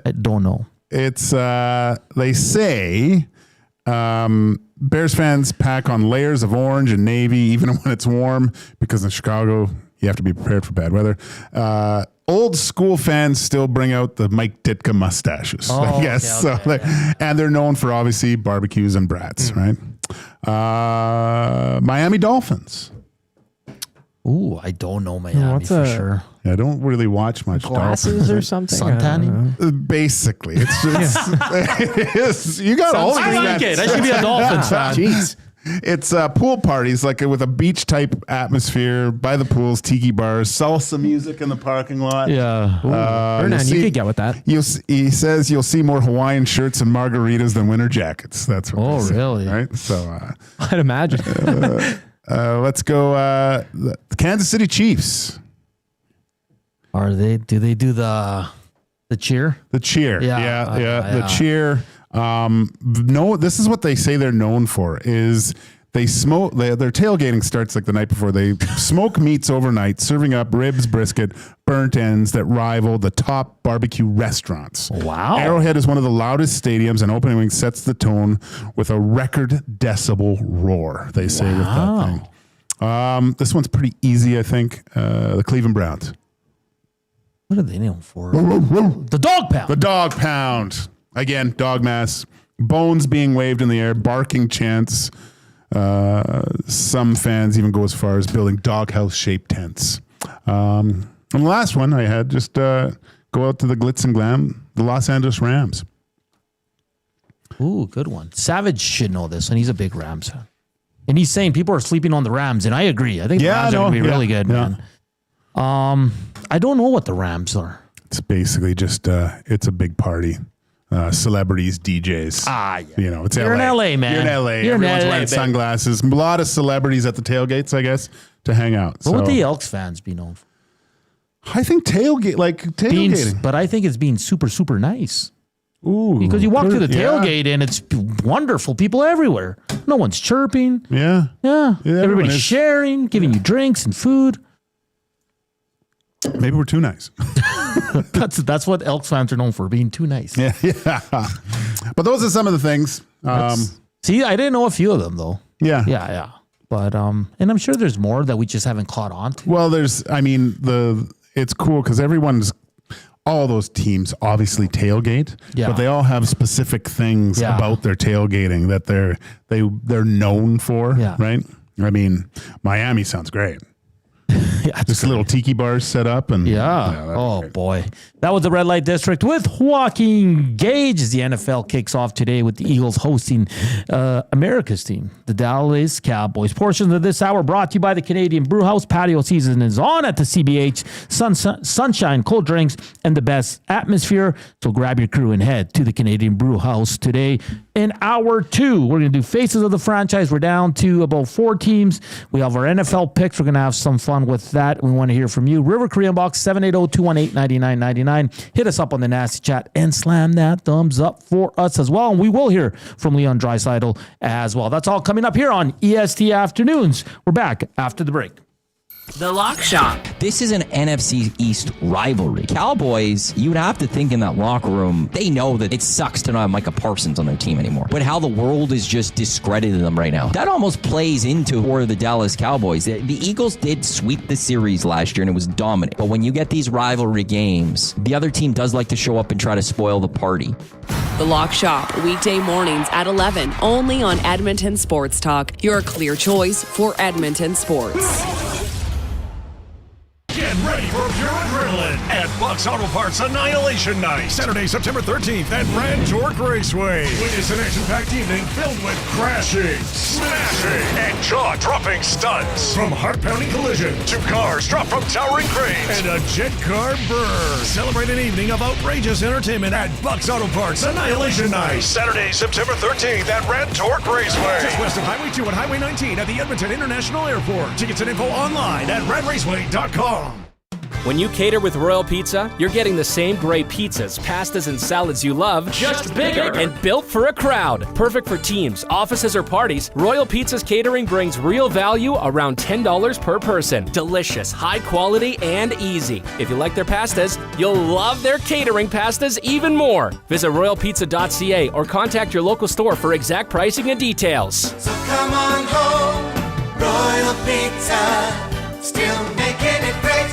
I don't know. it's they say Bears fans pack on layers of orange and navy even when it's warm because in Chicago you have to be prepared for bad weather. Old school fans still bring out the Mike Ditka mustaches, I guess. And they're known for obviously barbecues and brats, right? Miami Dolphins. Ooh, I don't know Miami for sure. I don't really watch much Glasses Dolphins. or something? Suntanning? Basically. It's just, it is. You got all these I like it. I should be a Dolphins fan. Jeez. It's pool parties, like with a beach type atmosphere by the pools, tiki bars, salsa music in the parking lot. Yeah. Hernan, you could get with that. He says you'll see more Hawaiian shirts and margaritas than winter jackets. That's what they say, really? right? So I'd imagine. let's go the Kansas City Chiefs. Do they do the cheer? The cheer. Yeah. The cheer. No, this is what they say they're known for is they smoke. Their tailgating starts like the night before. They smoke meats overnight, serving up ribs, brisket, burnt ends that rival the top barbecue restaurants. Wow. Arrowhead is one of the loudest stadiums, and opening wing sets the tone with a record decibel roar, they say with that thing. This one's pretty easy, I think. The Cleveland Browns. What are they known for? The dog pound. The dog pound. Again, dog mass, bones being waved in the air, barking chants. Some fans even go as far as building doghouse-shaped tents. And the last one I had, just go out to the glitz and glam, the Los Angeles Rams. Ooh, good one. Savage should know this, and he's a big Rams fan. And he's saying people are sleeping on the Rams, and I agree. I think the Rams are going to be really good, man. I don't know what the Rams are. It's basically just, it's a big party. Celebrities, DJs. Yeah. You know, it's You're LA. in LA, man. You're in LA. Everyone's wearing sunglasses. A lot of celebrities at the tailgates, I guess, to hang out. What would the Elks fans be known for? I think tailgating. But I think it's being super, super nice. Ooh. Because you walk through the tailgate and it's wonderful. People everywhere. No one's chirping. Yeah. Everybody's sharing, giving you drinks and food. Maybe we're too nice. That's what Elks fans are known for, being too nice. Yeah. But those are some of the things. See, I didn't know a few of them though. Yeah. But and I'm sure there's more that we just haven't caught on to. Well, it's cool because all those teams obviously tailgate, but they all have specific things about their tailgating that they're known for, right? I mean, Miami sounds great. Just little tiki bars set up and boy, that was the Red Light District with Joaquin Gage as the NFL kicks off today with the Eagles hosting America's team, the Dallas Cowboys. Portions of this hour brought to you by the Canadian Brewhouse. Patio season is on at the CBH. Sunshine, cold drinks, and the best atmosphere. So grab your crew and head to the Canadian Brewhouse today. In hour 2, we're going to do Faces of the Franchise. We're down to about 4 teams. We have our NFL picks. We're going to have some fun with that. We want to hear from you. River Korean Box 780-218-9999. Hit us up on the Nasty Chat and slam that thumbs up for us as well. And we will hear from Leon Draisaitl as well. That's all coming up here on EST Afternoons. We're back after the break. The Lock Shop. This is an NFC East rivalry. Cowboys, you would have to think in that locker room, they know that it sucks to not have Micah Parsons on their team anymore. But how the world is just discrediting them right now. That almost plays into for the Dallas Cowboys. The Eagles did sweep the series last year and it was dominant. But when you get these rivalry games, the other team does like to show up and try to spoil the party. The Lock Shop, weekday mornings at 11, only on Edmonton Sports Talk. Your clear choice for Edmonton sports. Get ready for pure adrenaline at Buck's Auto Parts Annihilation Night, Saturday, September 13th at Brand Torque Raceway. Witness an action-packed evening filled with crashing, smashing, and jaw-dropping stunts. From heart-pounding collision to cars dropped from towering cranes and a jet car burn. Celebrate an evening of outrageous entertainment at Buck's Auto Parts Annihilation Night, Saturday, September 13th at Brand Torque Raceway. Just west of Highway 2 and Highway 19 at the Edmonton International Airport. Tickets and info online at radraceway.com. When you cater with Royal Pizza, you're getting the same great pizzas, pastas, and salads you love, just bigger and built for a crowd. Perfect for teams, offices, or parties, Royal Pizza's catering brings real value around $10 per person. Delicious, high quality, and easy. If you like their pastas, you'll love their catering pastas even more. Visit royalpizza.ca or contact your local store for exact pricing and details. So come on home, Royal Pizza, still making it great.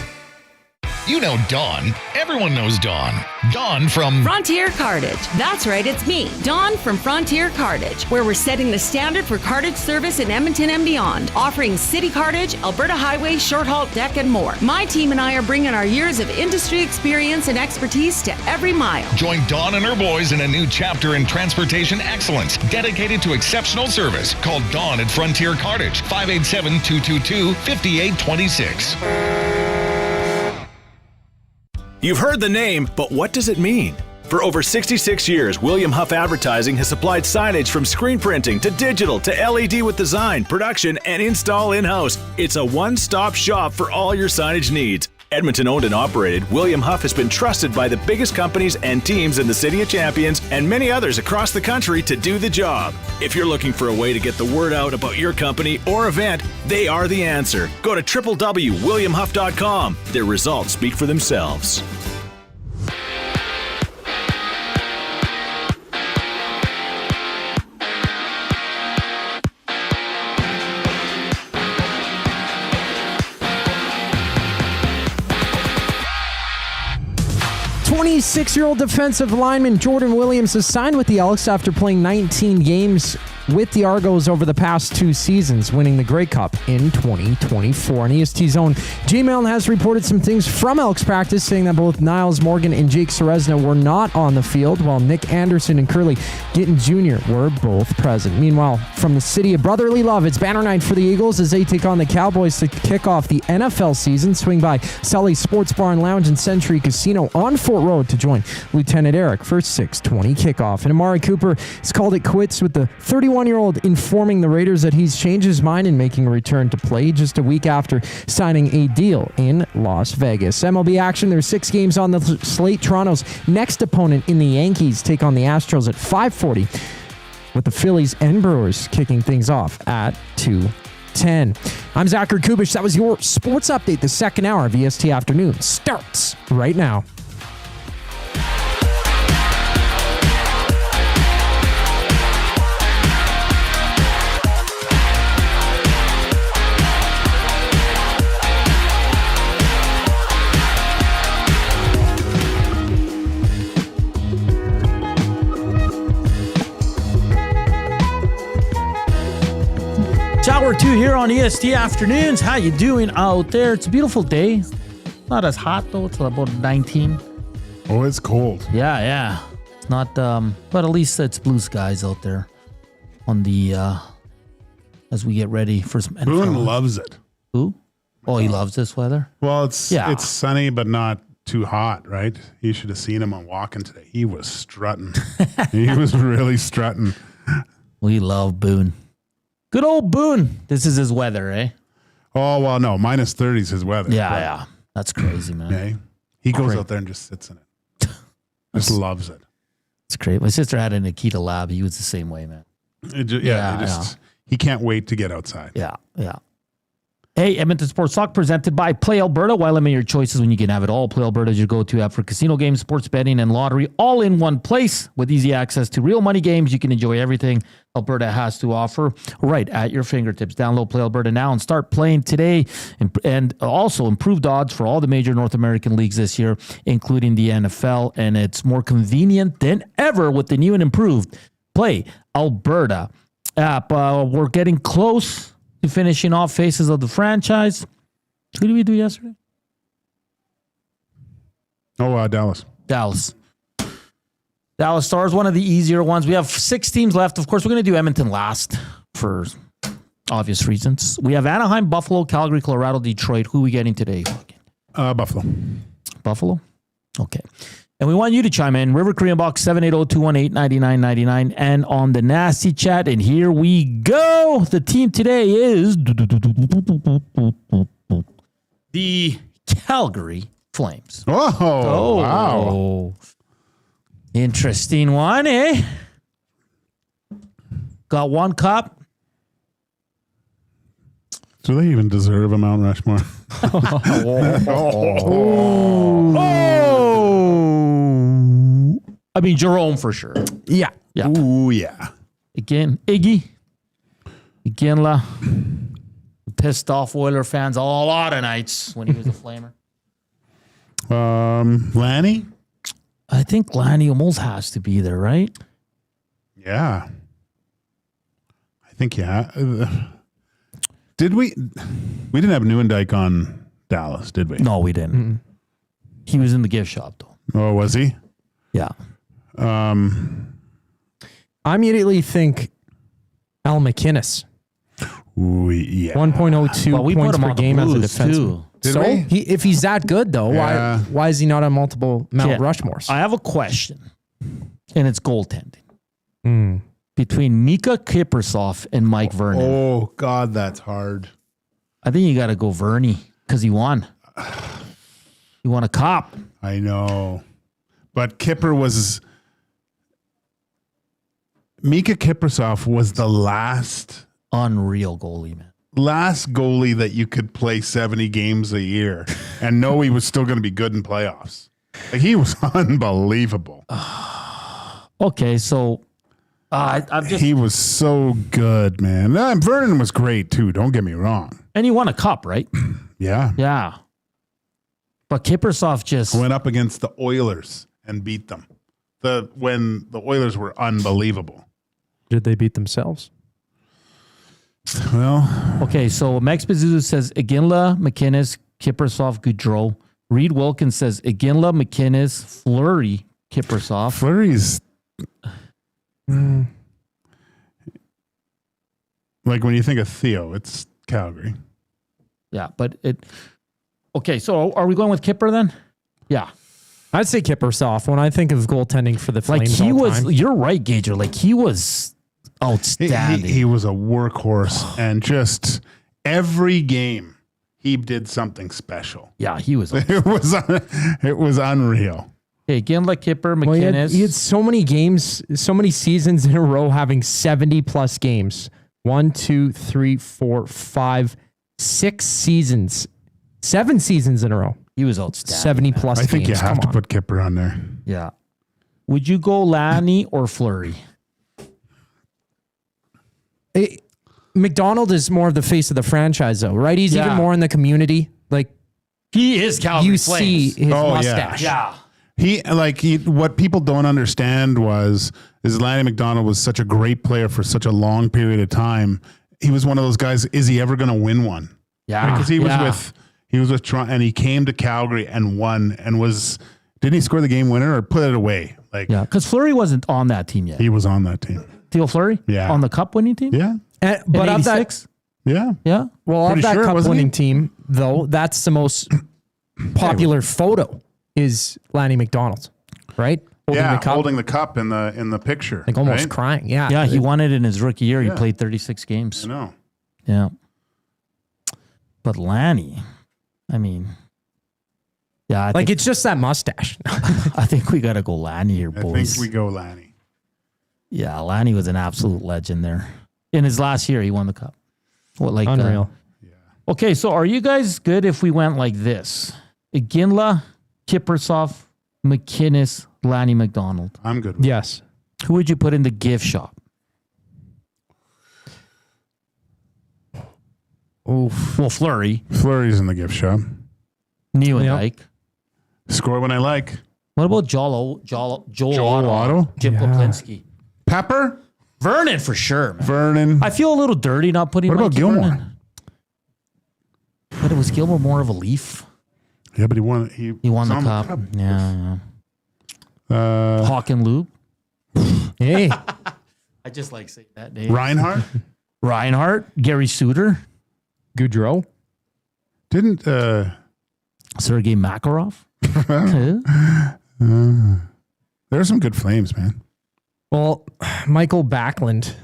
You know Dawn. Everyone knows Dawn. Dawn from Frontier Cartage. That's right, it's me, Dawn from Frontier Cartage, where we're setting the standard for cartage service in Edmonton and beyond, offering city cartage, Alberta highway, short haul deck, and more. My team and I are bringing our years of industry experience and expertise to every mile. Join Dawn and her boys in a new chapter in transportation excellence, dedicated to exceptional service. Call Dawn at Frontier Cartage, 587-222-5826. You've heard the name, but what does it mean? For over 66 years, William Huff Advertising has supplied signage from screen printing to digital to LED with design, production, and install in-house. It's a one-stop shop for all your signage needs. Edmonton owned and operated, William Huff has been trusted by the biggest companies and teams in the City of Champions and many others across the country to do the job. If you're looking for a way to get the word out about your company or event, they are the answer. Go to www.williamhuff.com. Their results speak for themselves. Twenty-six-year-old defensive lineman Jordan Williams has signed with the Elks after playing 19 games with the Argos over the past 2 seasons, winning the Grey Cup in 2024. And EST's own G-Mail has reported some things from Elks practice, saying that both Niles Morgan and Jake Serezna were not on the field, while Nick Anderson and Curly Gittin Jr. were both present. Meanwhile, from the city of brotherly love, it's banner night for the Eagles as they take on the Cowboys to kick off the NFL season. Swing by Sully's Sports Bar and Lounge and Century Casino on Fort Road to join Lieutenant Eric for 6:20 kickoff. And Amari Cooper has called it quits with the 31-year-old informing the Raiders that he's changed his mind in making a return to play just a week after signing a deal in Las Vegas. MLB action, there's 6 games on the slate. Toronto's next opponent in the Yankees take on the Astros at 5:40, with the Phillies and Brewers kicking things off at 2:10. I'm Zach Koob Kubusch. That was your sports update. The second hour of EST Afternoon starts right now. Hour 2 here on EST Afternoons. How you doing out there? It's a beautiful day. Not as hot though. It's about 19. Oh, it's cold. Yeah. It's not, but at least it's blue skies out there on the, as we get ready for some NFL. Boone loves it. Who? Oh, he loves this weather? Well, it's sunny, but not too hot, right? You should have seen him on walking today. He was strutting. He was really strutting. We love Boone. Good old Boone. This is his weather, eh? Oh, well, no. Minus 30 is his weather. Yeah. That's crazy, man. Okay. He goes out there and just sits in it. Just loves it. It's great. My sister had a Nikita Lab. He was the same way, man. He can't wait to get outside. Yeah. Hey, Edmonton Sports Talk presented by Play Alberta. Why limit your choices when you can have it all? Play Alberta is your go-to app for casino games, sports betting, and lottery, all in one place. With easy access to real money games, you can enjoy everything Alberta has to offer right at your fingertips. Download Play Alberta now and start playing today. And also improved odds for all the major North American leagues this year, including the NFL. And it's more convenient than ever with the new and improved Play Alberta app. We're getting close to finishing off Faces of the Franchise. Who did we do yesterday? Dallas. Dallas Stars, one of the easier ones. We have 6 teams left. Of course, we're going to do Edmonton last for obvious reasons. We have Anaheim, Buffalo, Calgary, Colorado, Detroit. Who are we getting today? Buffalo. Okay. And we want you to chime in. River Korean Box 780-218-9999 and on the Nasty Chat. And here we go. The team today is the Calgary Flames. Oh, wow. Interesting one, eh? Got one cup. Do they even deserve a Mount Rushmore? I mean, Jerome for sure. Yeah. Ooh, yeah. Again, Iggy. Iginla. Pissed off Oiler fans a lot of nights when he was a Flamer. Lanny? I think Lanny almost has to be there, right? Yeah. I think, yeah. Did we? We didn't have Nieuwendyk on Dallas, did we? No, we didn't. Mm-mm. He was in the gift shop, though. Oh, was he? Yeah. I immediately think Al McInnes. Ooh, yeah. 1.02 points per game as a defenseman. So if he's that good, though, why is he not on multiple Mount Rushmores? I have a question, and it's goaltending. Between Mika Kiprusoff and Mike Vernon. Oh, God, that's hard. I think you got to go Vernie because he won. He won a cup. I know. But Mika Kiprusoff was the last unreal goalie, man. Last goalie that you could play 70 games a year and know he was still going to be good in playoffs. Like, he was unbelievable. Okay, so he was so good, man. Vernon was great too. Don't get me wrong. And he won a cup, right? Yeah. Yeah. But Kiprusoff just went up against the Oilers and beat them. When the Oilers were unbelievable. Did they beat themselves? Well, okay. So Max Bezuzu says Iginla, McInnes, Kiprusoff, Goudreau. Reed Wilkins says Iginla, McInnes, Fleury, Kiprusoff. Fleury's like when you think of Theo, it's Calgary. Yeah, but okay, so are we going with Kipper then? Yeah. I'd say Kiprusoff when I think of goaltending for the Flames. Like he all was, time. You're right, Gager. Like he was outstanding. He was a workhorse, and just every game he did something special. Yeah, he was. It was unreal. Okay, Iginla, Kipper, McInnes. He had so many games, so many seasons in a row having 70 plus games. 1, 2, 3, 4, 5, 6 seasons. 7 seasons in a row. He was outstanding. 70 plus I think games. you have to put Kipper on there. Yeah. Would you go Lanny or Fleury? McDonald is more of the face of the franchise, though, right? He's even more in the community. Like he is Calgary You Flames. see his mustache. Yeah. What people don't understand is Lanny McDonald was such a great player for such a long period of time. He was one of those guys. Is he ever going to win one? Yeah, because he was with Toronto, and he came to Calgary and won, and didn't he score the game winner or put it away? Like, yeah, because Fleury wasn't on that team yet. He was on that team. Theo Fleury? Yeah, on the cup winning team. Yeah, but of that, yeah. Well, Pretty of that sure, cup wasn't winning he? team, though, that's the most popular photo. Is Lanny McDonald, right? Holding the cup in the picture. Like almost right? crying. Yeah. Yeah, he won it in his rookie year. He played 36 games. I know. Yeah. But Lanny, I mean, yeah. It's just that mustache. I think we got to go Lanny here, boys. I think we go Lanny. Yeah, Lanny was an absolute legend there. In his last year, he won the cup. Unreal. Okay, so are you guys good if we went like this? Iginla, Kiprusoff, McInnes, Lanny McDonald. I'm good with Yes. Who would you put in the gift shop? Oof. Well, Fleury. Fleury's in the gift shop. Nieuwendyk. Score when I like. What about Joel Otto? Jim Poplinski. Pepper? Vernon for sure, man. Vernon. I feel a little dirty not putting What about Mikey Gilmore? Vernon. But it was Gilmore more of a Leaf. Yeah, but he won. He won the cup. Yeah. Hawk and Lube. Hey. I just like saying that name. Reinhardt? Gary Suter. Goudreau. Didn't Sergei Makarov. There's some good Flames, man. Well, Michael Backlund.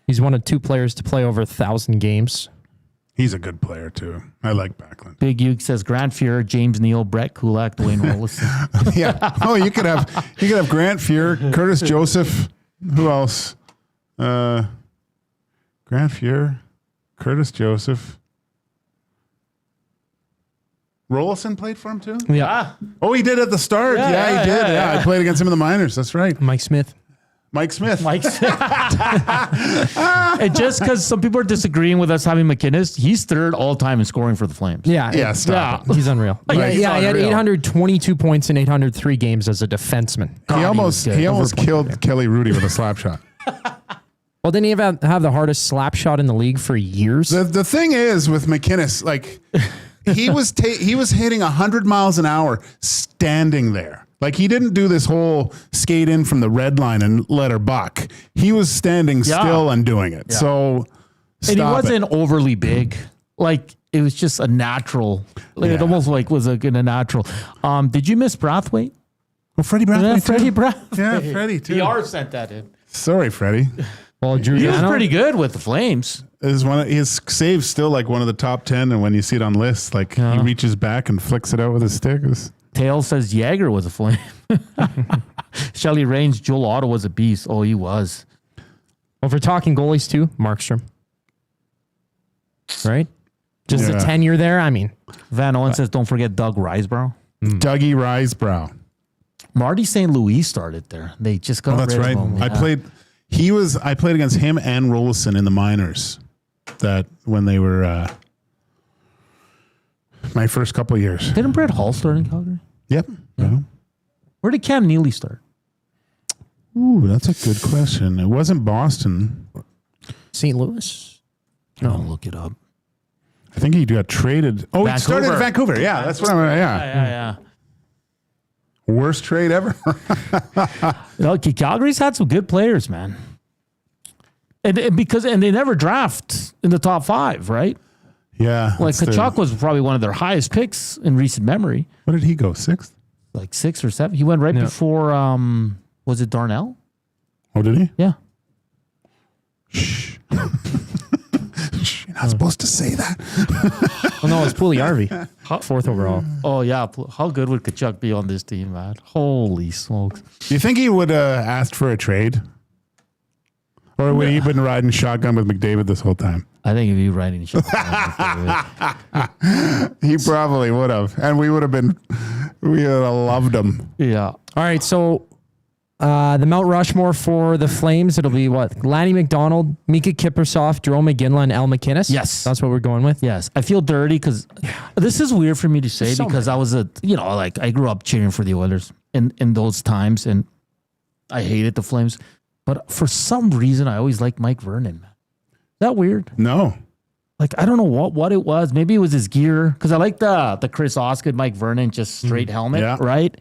He's one of 2 players to play over 1,000 games. He's a good player, too. I like Backlund. Big Uke says Grant Fuhr, James Neal, Brett Kulak, Dwayne Rollison. Yeah. Oh, you could have Grant Fuhr, Curtis Joseph. Who else? Grant Fuhr, Curtis Joseph. Rollison played for him, too? Yeah. Oh, he did at the start. Yeah, he did. Yeah, I played against him in the minors. That's right. Mike Smith. And just because some people are disagreeing with us having McInnes, he's third all time in scoring for the Flames. Yeah. Stop He's unreal. Right. He had 822 points in 803 games as a defenseman. He almost killed Kelly Rudy with a slap shot. Well, didn't he have the hardest slap shot in the league for years? The thing is with McInnes, like he was hitting 100 miles an hour standing there. Like he didn't do this whole skate in from the red line and let her buck. He was standing still and doing it. Yeah. So, and he wasn't overly big. Like it was just a natural. Like it almost like was a natural. Did you miss Brathwaite? Well, Freddie Brathwaite. Yeah, Freddie Brathwaite. Yeah, Freddie too. PR sent that in. Sorry, Freddie. Well, he was pretty good with the Flames. His save's still like one of the top 10, and when you see it on lists, like he reaches back and flicks it out with his stick. Tail says Yager was a Flame. Shelly Raines, Joel Otto was a beast. Oh, he was. Well, if we're talking goalies too, Markstrom. Right? Just a tenure there. I mean, Van Owen says, don't forget Doug Risebrough. Dougie Risebrough. Marty St. Louis started there. They just got that's rid right. of him. I played against him and Rollison in the minors. That when they were my first couple of years. Didn't Brett Hall start in Calgary? Yep. Yeah. Where did Cam Neely start? Ooh, that's a good question. It wasn't Boston. St. Louis? No, I'll look it up. I think he got traded. Oh, he started in Vancouver. Yeah, that's what I'm. Yeah. Worst trade ever. Calgary's had some good players, man. And they never draft in the top 5, right? Yeah. Like Tkachuk was probably one of their highest picks in recent memory. What did he go? 6th? Like 6 or 7. He went right before. Was it Darnell? Oh, did he? Yeah. Shh. You're not supposed to say that. Oh no, it's Puljujärvi. 4th overall. Oh yeah, how good would Tkachuk be on this team, man? Holy smokes! Do you think he would asked for a trade, or would he have been riding shotgun with McDavid this whole time? I think if he riding shotgun, he probably would have, and we would have loved him. Yeah. All right, so the Mount Rushmore for the Flames, it'll be what? Lanny McDonald, Mika Kiprusoff, Jerome McGinley, and Al McInnes? Yes. That's what we're going with? Yes. I feel dirty because this is weird for me to say because I was I grew up cheering for the Oilers in those times and I hated the Flames. But for some reason, I always liked Mike Vernon, man. Is that weird? No. Like, I don't know what it was. Maybe it was his gear because I like the Chris Osgood, Mike Vernon, just straight helmet, right?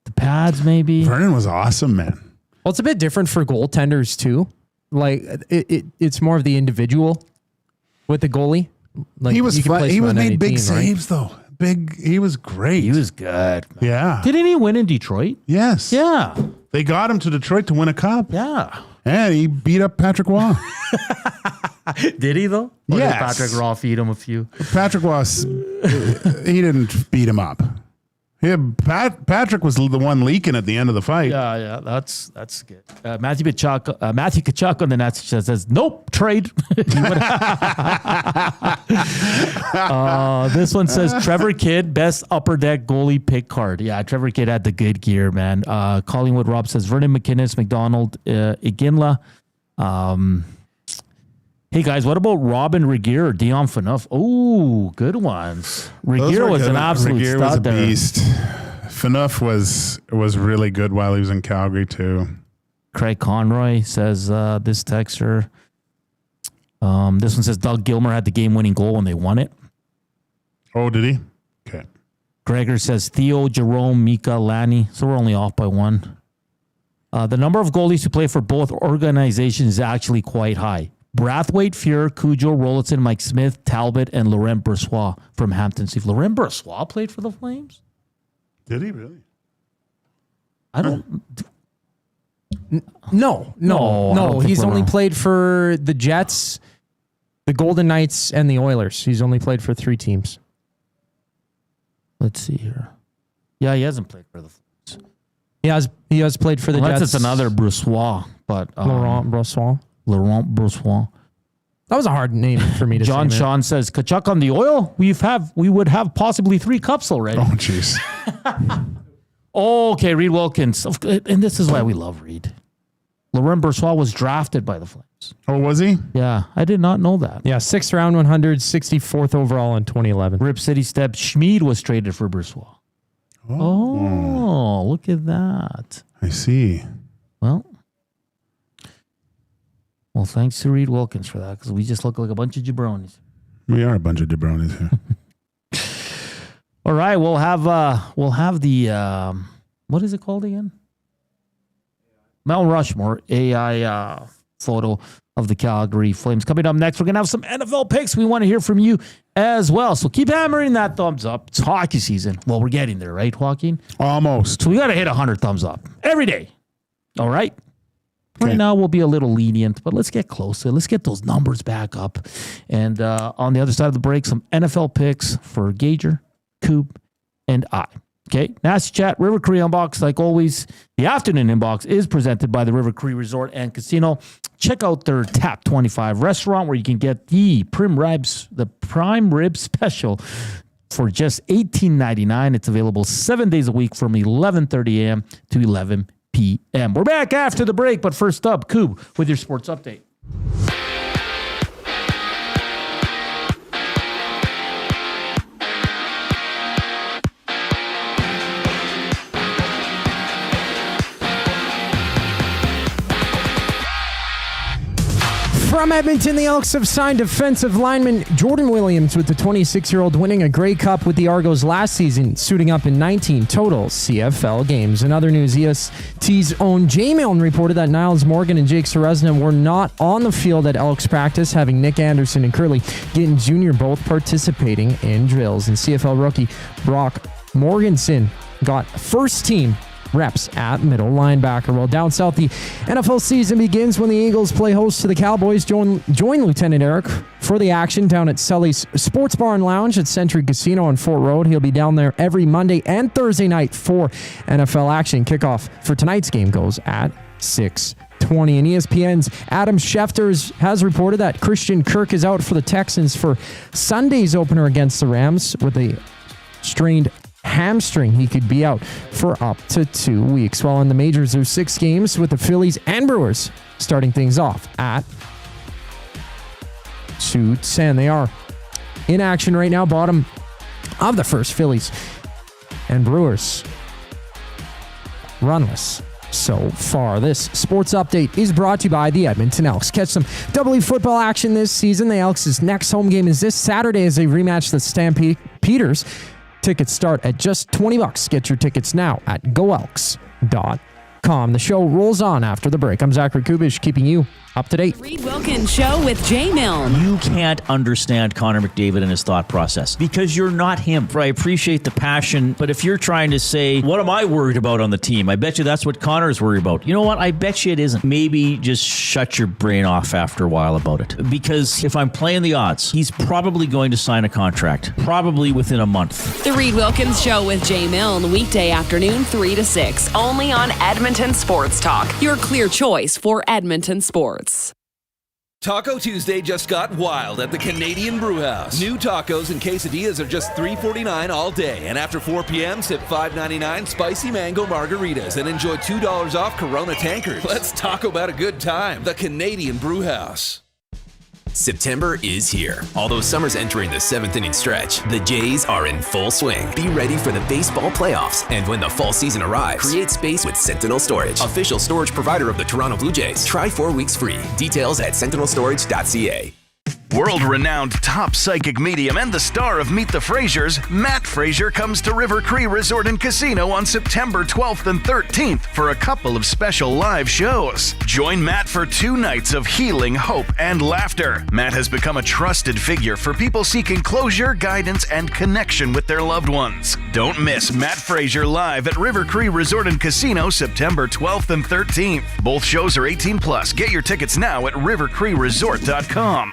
The pads, maybe. Vernon was awesome, man. Well, it's a bit different for goaltenders too. Like it's more of the individual with the goalie. Like he was made big saves though. He was great. He was good. Man. Yeah. Didn't he win in Detroit? Yes. Yeah. They got him to Detroit to win a cup. Yeah. And he beat up Patrick Waugh. Did he though? Or yes. Did Patrick Waugh feed him a few? Patrick Waugh, he didn't beat him up. Patrick was the one leaking at the end of the fight. Yeah, that's good. Matthew Tkachuk on the net says, nope, trade. This one says, Trevor Kidd, best upper deck goalie pick card. Yeah, Trevor Kidd had the good gear, man. Collingwood Rob says, Vernon McInnes, McDonald, Iginla. Hey guys, what about Robin Regier or Dion Phaneuf? Oh, good ones. Regier was an absolute Regier stud was a there. beast. Phaneuf was really good while he was in Calgary too. Craig Conroy says this texter. This one says Doug Gilmour had the game-winning goal when they won it. Oh, did he? Okay. Gregor says Theo, Jerome, Mika, Lanny. So we're only off by one. The number of goalies who play for both organizations is actually quite high. Brathwaite, Fuhr, Cujo, Rollinson, Mike Smith, Talbot, and Laurent Brossoit from Hampton Steve. Laurent Brossoit played for the Flames? Did he really? I don't... No. He's only played for the Jets The Golden Knights and the Oilers. He's only played for 3 teams. Let's see here. Yeah, he hasn't played for the Flames. He has played for the Jets. That's another Brossois, but Laurent Brossois. Laurent Brossois. That was a hard name for me to say. John Sean says, Tkachuk on the Oil? We would have possibly 3 cups already. Oh, jeez. Okay, Reed Wilkins. And this is why we love Reed. Laurent Brossois was drafted by the Flames. Oh, was he? Yeah, I did not know that. Yeah, 6th round, 100, 64th overall in 2011. Rip City Step Schmid was traded for Brossois. Oh, look at that. I see. Well, thanks to Reed Wilkins for that, because we just look like a bunch of jabronis. We are a bunch of jabronis here. All right, we'll have the what is it called again? Mount Rushmore AI photo of the Calgary Flames coming up next. We're gonna have some NFL picks. We want to hear from you as well. So keep hammering that thumbs up. It's hockey season. Well, we're getting there, right, Joaquin? Almost. So we got to hit 100 thumbs up every day. All right. Okay. Right now we'll be a little lenient, but let's get closer. Let's get those numbers back up. And on the other side of the break, some NFL picks for Gager, Koob, and I. Okay, Nasty Chat, River Cree Inbox, like always. The afternoon inbox is presented by the River Cree Resort and Casino. Check out their Tap 25 restaurant where you can get the prime rib special for just $18.99. It's available 7 days a week from 11:30 a.m. to 11 p.m. We're back after the break, but first up, Koob with your sports update. From Edmonton, the Elks have signed defensive lineman Jordan Williams, with the 26-year-old winning a Grey Cup with the Argos last season, suiting up in 19 total CFL games. In other news, EST's own Jay Milne reported that Niles Morgan and Jake Seresna were not on the field at Elks practice, having Nick Anderson and Curly Gittin Jr. both participating in drills. And CFL rookie Brock Morganson got first-team reps at middle linebacker. Well, down south, the NFL season begins when the Eagles play host to the Cowboys. Join Lieutenant Eric for the action down at Sully's Sports Bar and Lounge at Century Casino on Fort Road. He'll be down there every Monday and Thursday night for NFL action. Kickoff for tonight's game goes at 6:20. And ESPN's Adam Schefter has reported that Christian Kirk is out for the Texans for Sunday's opener against the Rams with a strained hamstring. He could be out for up to 2 weeks. While in the majors, there's 6 games with the Phillies and Brewers starting things off at 2:10. They are in action right now, bottom of the first. Phillies and Brewers runless so far. This sports update is brought to you by the Edmonton Elks. Catch some double football action this season. The Elks' next home game is this Saturday as they rematch the Stampeders. Tickets start at just $20. Get your tickets now at goelks.com. The show rolls on after the break. I'm Zach Koob Kubusch, keeping you up to date. Reed Wilkins Show with Jay Milne. You can't understand Connor McDavid and his thought process because you're not him. I appreciate the passion, but if you're trying to say, what am I worried about on the team? I bet you that's what Connor's worried about. You know what? I bet you it isn't. Maybe just shut your brain off after a while about it. Because if I'm playing the odds, he's probably going to sign a contract, probably within a month. The Reed Wilkins Show with Jay Milne, weekday afternoon 3 to 6, only on Edmonton Sports Talk, your clear choice for Edmonton sports. Taco Tuesday just got wild at the Canadian Brewhouse. New tacos and quesadillas are just $3.49 all day. And after 4 p.m., sip $5.99 spicy mango margaritas and enjoy $2 off Corona tankards. Let's talk about a good time. The Canadian Brewhouse. September is here. Although summer's entering the 7th inning stretch, the Jays are in full swing. Be ready for the baseball playoffs, and when the fall season arrives, create space with Sentinel Storage, official storage provider of the Toronto Blue Jays. Try 4 weeks free. Details at sentinelstorage.ca. World-renowned top psychic medium and the star of Meet the Frasers, Matt Fraser comes to River Cree Resort and Casino on September 12th and 13th for a couple of special live shows. Join Matt for 2 nights of healing, hope, and laughter. Matt has become a trusted figure for people seeking closure, guidance, and connection with their loved ones. Don't miss Matt Fraser live at River Cree Resort and Casino September 12th and 13th. Both shows are 18+. Get your tickets now at rivercreeresort.com.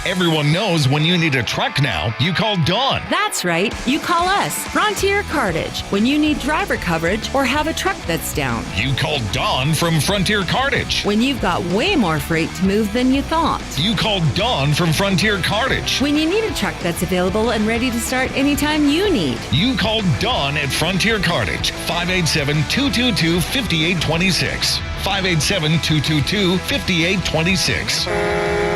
Everyone knows when you need a truck now, you call Dawn. That's right. You call us, Frontier Cartage, when you need driver coverage or have a truck that's down. You call Dawn from Frontier Cartage. When you've got way more freight to move than you thought. You call Dawn from Frontier Cartage. When you need a truck that's available and ready to start anytime you need. You call Dawn at Frontier Cartage, 587-222-5826. 587-222-5826.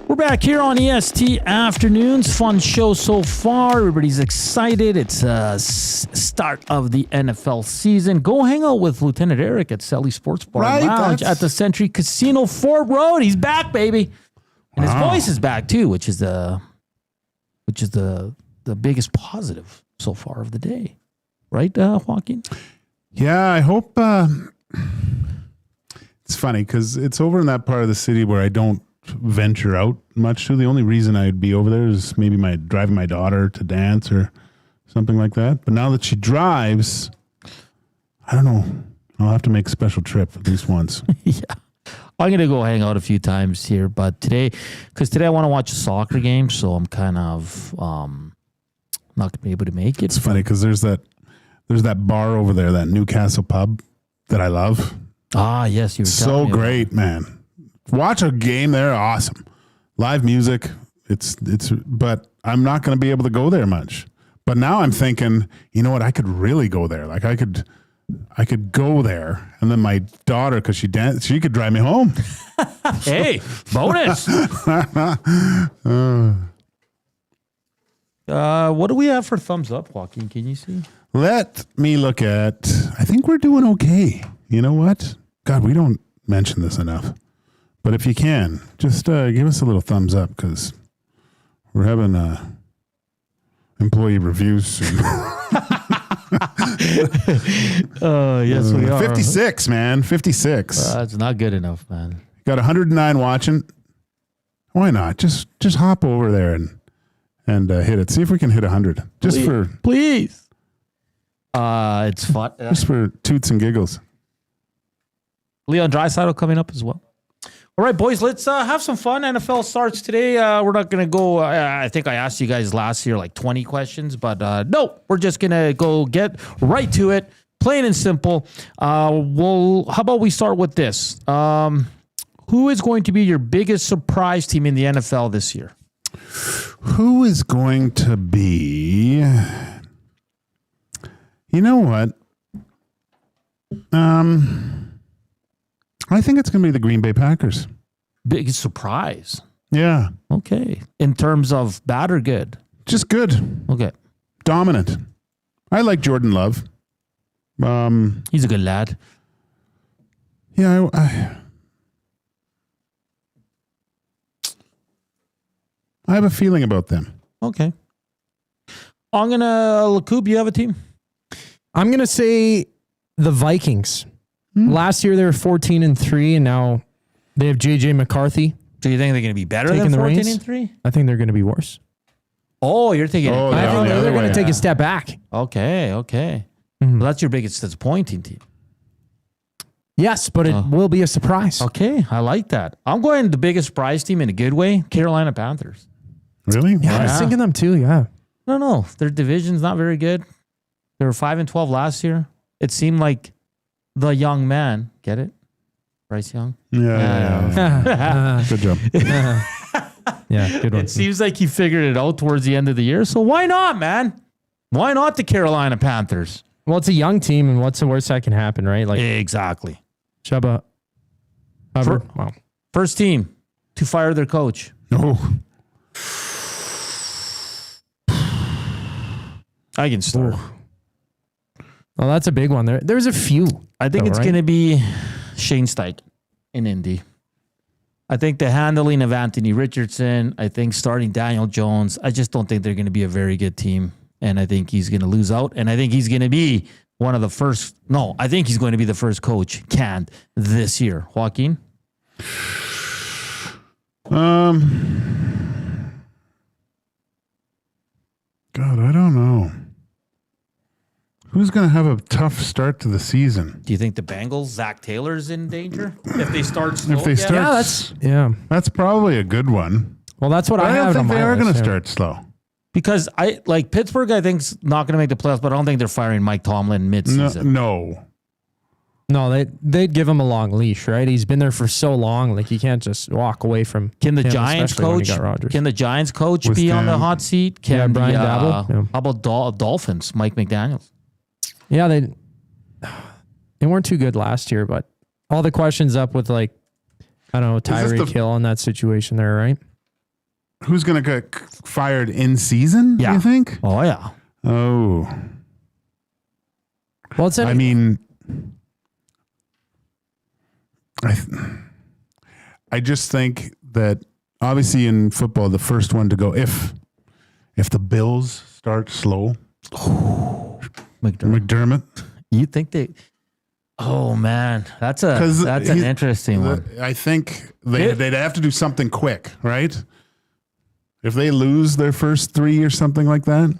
We're back here on EST Afternoons. Fun show so far. Everybody's excited. It's start of the NFL season. Go hang out with Lieutenant Eric at Selly Sports Bar and Lounge at the Century Casino Fort Road. He's back, baby. And his voice is back too, which is the biggest positive so far of the day. Right, Joaquin? Yeah, I hope it's funny because it's over in that part of the city where I don't venture out much to. The only reason I'd be over there is maybe driving my daughter to dance or something like that. But now that she drives, I don't know. I'll have to make a special trip at least once. Yeah. I'm going to go hang out a few times here, but today I want to watch a soccer game, so I'm kind of not going to be able to make it. It's funny because there's that bar over there, that Newcastle pub that I love. Ah, yes. You were telling me so great, man. Watch a game there, awesome. Live music, but I'm not going to be able to go there much. But now I'm thinking, you know what? I could really go there. Like I could go there, and then my daughter, because she could drive me home. Hey, bonus. What do we have for thumbs up, Joaquin? Can you see? Let me look at. I think we're doing okay. You know what? God, we don't mention this enough. But if you can, just give us a little thumbs up because we're having employee reviews soon. Yes, we are. 56, man. 56. That's not good enough, man. Got 109 watching. Why not? Just hop over there and hit it. See if we can hit 100. Please. It's fun. Just for toots and giggles. Leon Draisaitl coming up as well. All right, boys, let's have some fun. NFL starts today. We're not going to go, I think I asked you guys last year like 20 questions, but no, we're just going to go get right to it, plain and simple. How about we start with this? Who is going to be your biggest surprise team in the NFL this year? Who is going to be... You know what? I think it's going to be the Green Bay Packers. Biggest surprise? Yeah. Okay. In terms of bad or good? Just good. Okay. Dominant. I like Jordan Love. He's a good lad. Yeah, I have a feeling about them. Okay. I'm going to... Koob, you have a team? I'm going to say the Vikings. Last year they were 14-3, and now they have JJ McCarthy. So you think they're going to be better than 14-3? I think they're going to be worse. Oh, you're thinking... I think they're going to take a step back. Okay. Well, that's your biggest disappointing team. Yes, but it will be a surprise. Okay, I like that. I'm going the biggest surprise team in a good way, Carolina Panthers. Really? Yeah, I was thinking them too, yeah. No. Their division's not very good. They were 5-12 last year. It seemed like the young man, get it? Bryce Young? Yeah. Good job. Yeah, good one. It seems like he figured it out towards the end of the year. So why not, man? Why not the Carolina Panthers? Well, it's a young team, and what's the worst that can happen, right? Like exactly. Chuba Hubbard. Wow. First team to fire their coach. Oh. I can start. Well, that's a big one. There's a few. I think it's going to be Shane Steichen in Indy. I think the handling of Anthony Richardson, I think starting Daniel Jones, I just don't think they're going to be a very good team. And I think he's going to lose out. And I think he's going to be I think he's going to be the first coach canned this year. Joaquin? God, I don't know. Who's going to have a tough start to the season? Do you think the Bengals, Zach Taylor's in danger if they start slow? If they start, that's probably a good one. Well, that's what But I don't have think on they my are list, going to yeah. start slow. Because I like Pittsburgh, I think is not going to make the playoffs, but I don't think they're firing Mike Tomlin mid-season. No, they'd give him a long leash, right? He's been there for so long, like you can't just walk away from. Can the him, Giants especially when you coach? got Rodgers. Can the Giants coach be on the hot seat? Can Brian the, Daboll? Yeah. How about Dolphins? Mike McDaniels. Yeah, they weren't too good last year, but all the questions up with like I don't know Tyreek Hill in that situation there, right? Who's going to get fired in season? Yeah. You think? Oh yeah. Oh. Well, it's. I mean, I just think that obviously in football, the first one to go if the Bills start slow, McDermott. You think they? Oh man, that's an interesting one. I think they'd have to do something quick, right? If they lose their first 3 or something like that.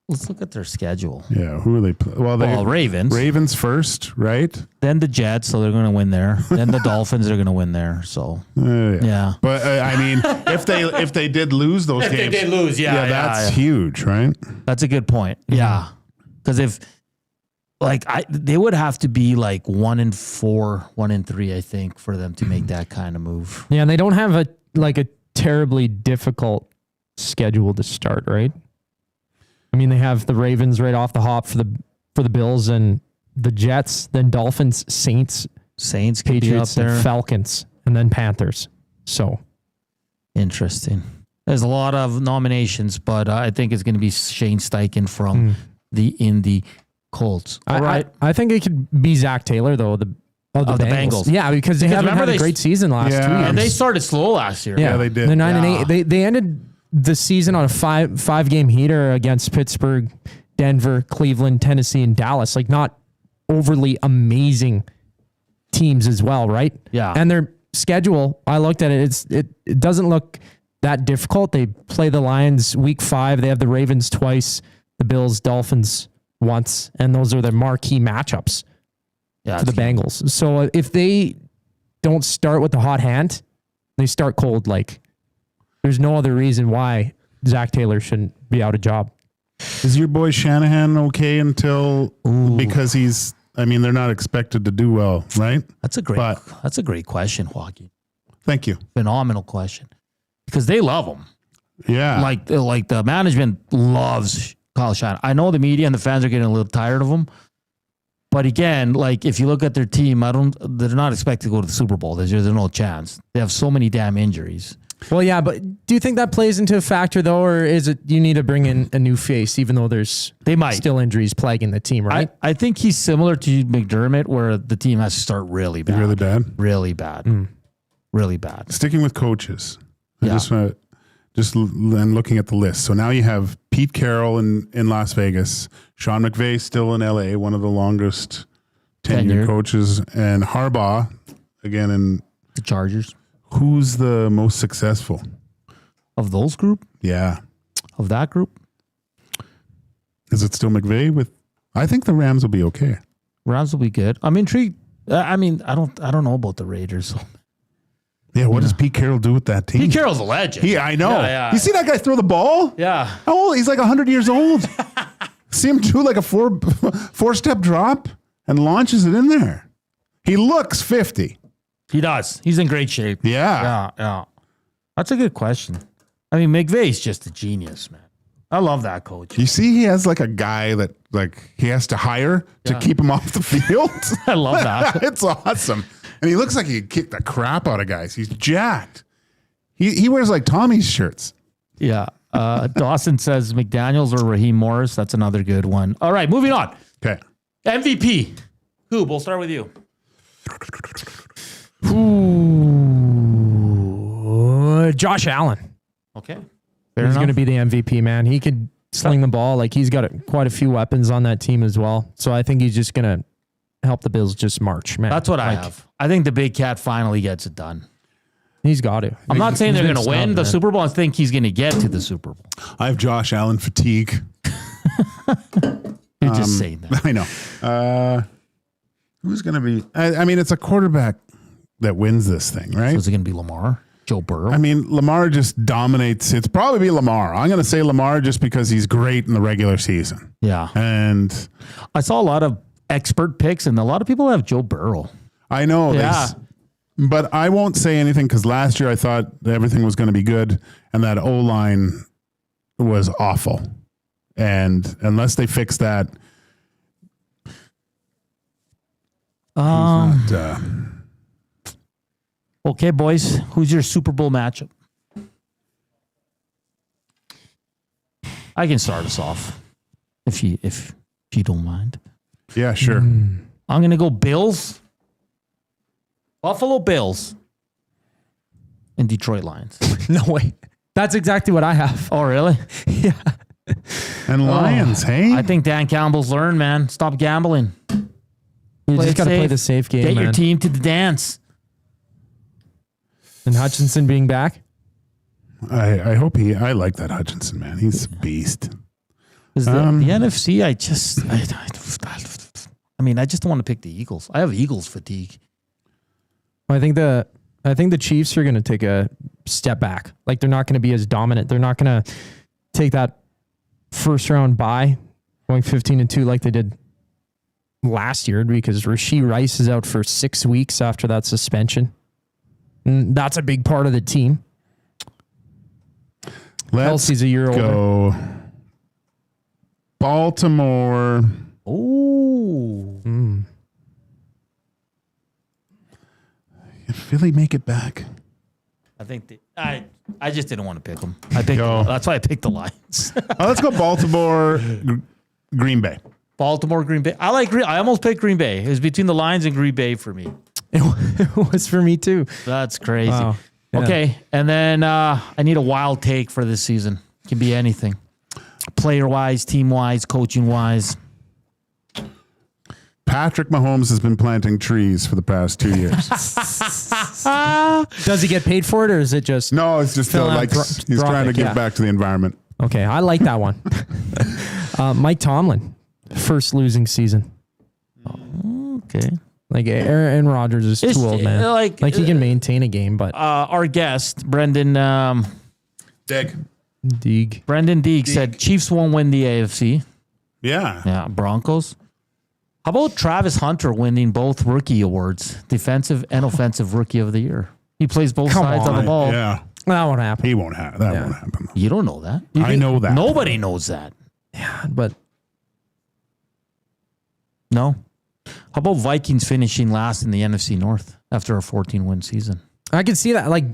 Let's look at their schedule. Yeah, who are they? Well, Ravens. Ravens first, right? Then the Jets, so they're going to win there. Then the Dolphins are going to win there. So yeah. But I mean, if they did lose those If games, they did lose, that's huge, right? That's a good point. Yeah, because if they would have to be like 1-4, 1-3, I think, for them to make that kind of move. Yeah, and they don't have a terribly difficult schedule to start, right? I mean, they have the Ravens right off the hop for the Bills and the Jets, then Dolphins, Saints, up Patriots, there. and Falcons, and then Panthers. So interesting. There's a lot of nominations, but I think it's going to be Shane Steichen from the Indy Colts. All right. I think it could be Zach Taylor though. The Bengals. Yeah, because they haven't had a great season last 2 years. And they started slow last year. Yeah, they did. They're 9-8. They ended the season on a five game heater against Pittsburgh, Denver, Cleveland, Tennessee, and Dallas. Like not overly amazing teams as well, right? Yeah. And their schedule, I looked at it. It doesn't look that difficult. They play the Lions week 5. They have the Ravens twice, the Bills, Dolphins once, and those are their marquee matchups for the Bengals. So if they don't start with the hot hand, they start cold. Like there's no other reason why Zach Taylor shouldn't be out of job. Is your boy Shanahan okay until because they're not expected to do well, right? That's a great question, Joaquin. Thank you. Phenomenal question. Because they love him. Yeah. Like the management loves Kyle Shanahan. I know the media and the fans are getting a little tired of him. But again, like if you look at their team, they're not expected to go to the Super Bowl. There's no chance. They have so many damn injuries. Well, yeah, but do you think that plays into a factor though, or is it you need to bring in a new face, even though there's still injuries plaguing the team, right? I think he's similar to McDermott, where the team has to start really bad. Really bad? Really bad. Really bad. Sticking with coaches. I Yeah. just want to looking at the list. So now you have Pete Carroll in Las Vegas, Sean McVay still in LA, one of the longest tenured coaches, and Harbaugh again in the Chargers. Who's the most successful of those group? Yeah, of that group. Is it still McVay? I think the Rams will be okay. Rams will be good. I'm intrigued. I don't know about the Raiders. Yeah, what does Pete Carroll do with that team? Pete Carroll's a legend. I know. Yeah. You see that guy throw the ball? Yeah. How old? He's like 100 years old. See him do like a four-step drop and launches it in there. He looks 50. He does. He's in great shape. Yeah. Yeah. That's a good question. I mean, McVay's just a genius, man. I love that coach. You see, he has like a guy that he has to hire to keep him off the field. I love that. It's awesome. And he looks like he could kick the crap out of guys. He's jacked. He wears like Tommy's shirts. Yeah. Dawson says McDaniels or Raheem Morris. That's another good one. All right, moving on. Okay. MVP. Koob, we'll start with you. Ooh, Josh Allen. Okay. He's going to be the MVP, man. He could sling the ball. Like he's got quite a few weapons on that team as well. So I think he's just going to help the Bills just march, man. That's what I have. I think the big cat finally gets it done. He's got to. I'm not saying they're going to win the Super Bowl. I think he's going to get to the Super Bowl. I have Josh Allen fatigue. You're just saying that. I know. Who's going to be? I mean, it's a quarterback that wins this thing, right? So is it going to be Lamar? Joe Burrow? I mean, Lamar just dominates. It's probably be Lamar. I'm going to say Lamar just because he's great in the regular season. Yeah. And I saw a lot of expert picks, and a lot of people have Joe Burrow. I know. Yeah. But I won't say anything because last year I thought everything was going to be good, and that O-line was awful. And unless they fix that, okay, boys, who's your Super Bowl matchup? I can start us off if you don't mind. Yeah, sure. I'm gonna go Bills, Buffalo Bills, and Detroit Lions. No way. That's exactly what I have. Oh, really? Yeah. And Lions, hey? I think Dan Campbell's learned, man. Stop gambling. You just got to play the safe game, Get man. your team to the dance. And Hutchinson being back? I hope I like that Hutchinson, man. He's a beast. Because the NFC, I just don't want to pick the Eagles. I have Eagles fatigue. I think the Chiefs are going to take a step back. Like, they're not going to be as dominant. They're not going to take that first round bye, going 15-2 like they did last year, because Rashee Rice is out for 6 weeks after that suspension. And that's a big part of the team. Kelsey's a year older. Baltimore. Oh. Can Philly make it back? I think I just didn't want to pick them. That's why I picked the Lions. Let's go Baltimore, Green Bay. Baltimore, Green Bay. I almost picked Green Bay. It was between the Lions and Green Bay for me. It was for me too. That's crazy. Wow. Yeah. Okay, and then I need a wild take for this season. It can be anything. Player-wise, team-wise, coaching-wise. Patrick Mahomes has been planting trees for the past 2 years. Does he get paid for it, or is it just... No, it's just he's trying to give back to the environment. Okay, I like that one. Mike Tomlin, first losing season. Okay. Like, Aaron Rodgers is too old, man. Like he can maintain a game, but... our guest, Brenden Deeg. Brenden Deeg said Chiefs won't win the AFC. Yeah. Yeah, Broncos. How about Travis Hunter winning both rookie awards, defensive and offensive rookie of the year? He plays both sides of the ball. Yeah. That won't happen. He won't have that. Won't happen. You don't know that. I know that. Nobody knows that. Yeah, but no. How about Vikings finishing last in the NFC North after a 14-win season? I can see that. Like,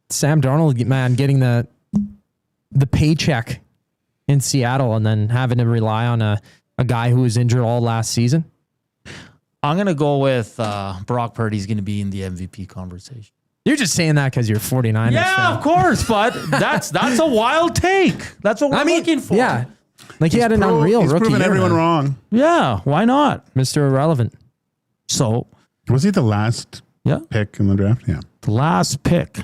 Sam Darnold, man, getting the paycheck in Seattle and then having to rely on a guy who was injured all last season. I'm going to go with Brock Purdy's going to be in the MVP conversation. You're just saying that because you're 49ers. Yeah, fan. of course, but that's a wild take. That's what we're looking for. Yeah. Like, he had an unreal he's rookie proven year, everyone man. wrong. Yeah, why not? Mr. Irrelevant. So, was he the last pick in the draft? Yeah. The last pick.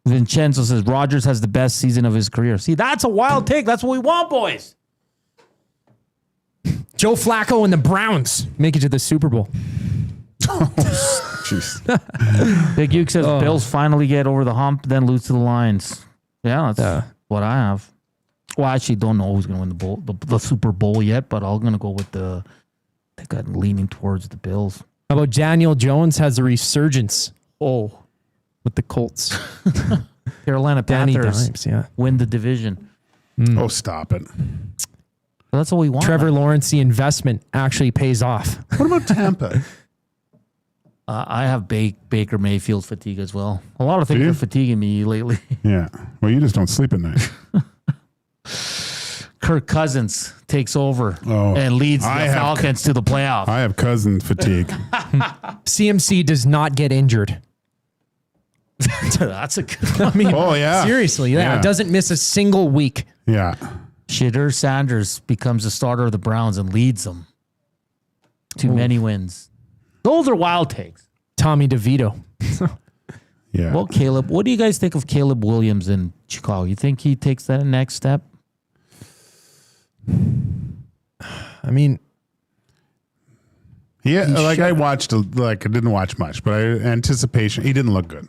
Vincenzo says Rodgers has the best season of his career. See, that's a wild take. That's what we want, boys. Joe Flacco and the Browns make it to the Super Bowl. Jeez. Big Uke says Bills finally get over the hump, then lose to the Lions. Yeah, that's what I have. Well, I actually don't know who's going to win the Super Bowl yet, but I'm going to go with I think I'm leaning towards the Bills. How about Daniel Jones has a resurgence? Oh. With the Colts. Carolina Panthers win the division. Oh, stop it. That's what we want. Trevor Lawrence, the investment actually pays off. What about Tampa? I have Baker Mayfield fatigue as well. A lot of things are fatiguing me lately. Yeah. Well, you just don't sleep at night. Kirk Cousins takes over and leads the Falcons to the playoff. I have cousin fatigue. CMC does not get injured. That's a good one. I mean, seriously, doesn't miss a single week. Yeah. Shadur Sanders becomes the starter of the Browns and leads them. Too many wins. Those are wild takes. Tommy DeVito. Yeah. Well, Caleb, what do you guys think of Caleb Williams in Chicago? You think he takes that next step? I mean, I watched, I didn't watch much, but anticipation, he didn't look good.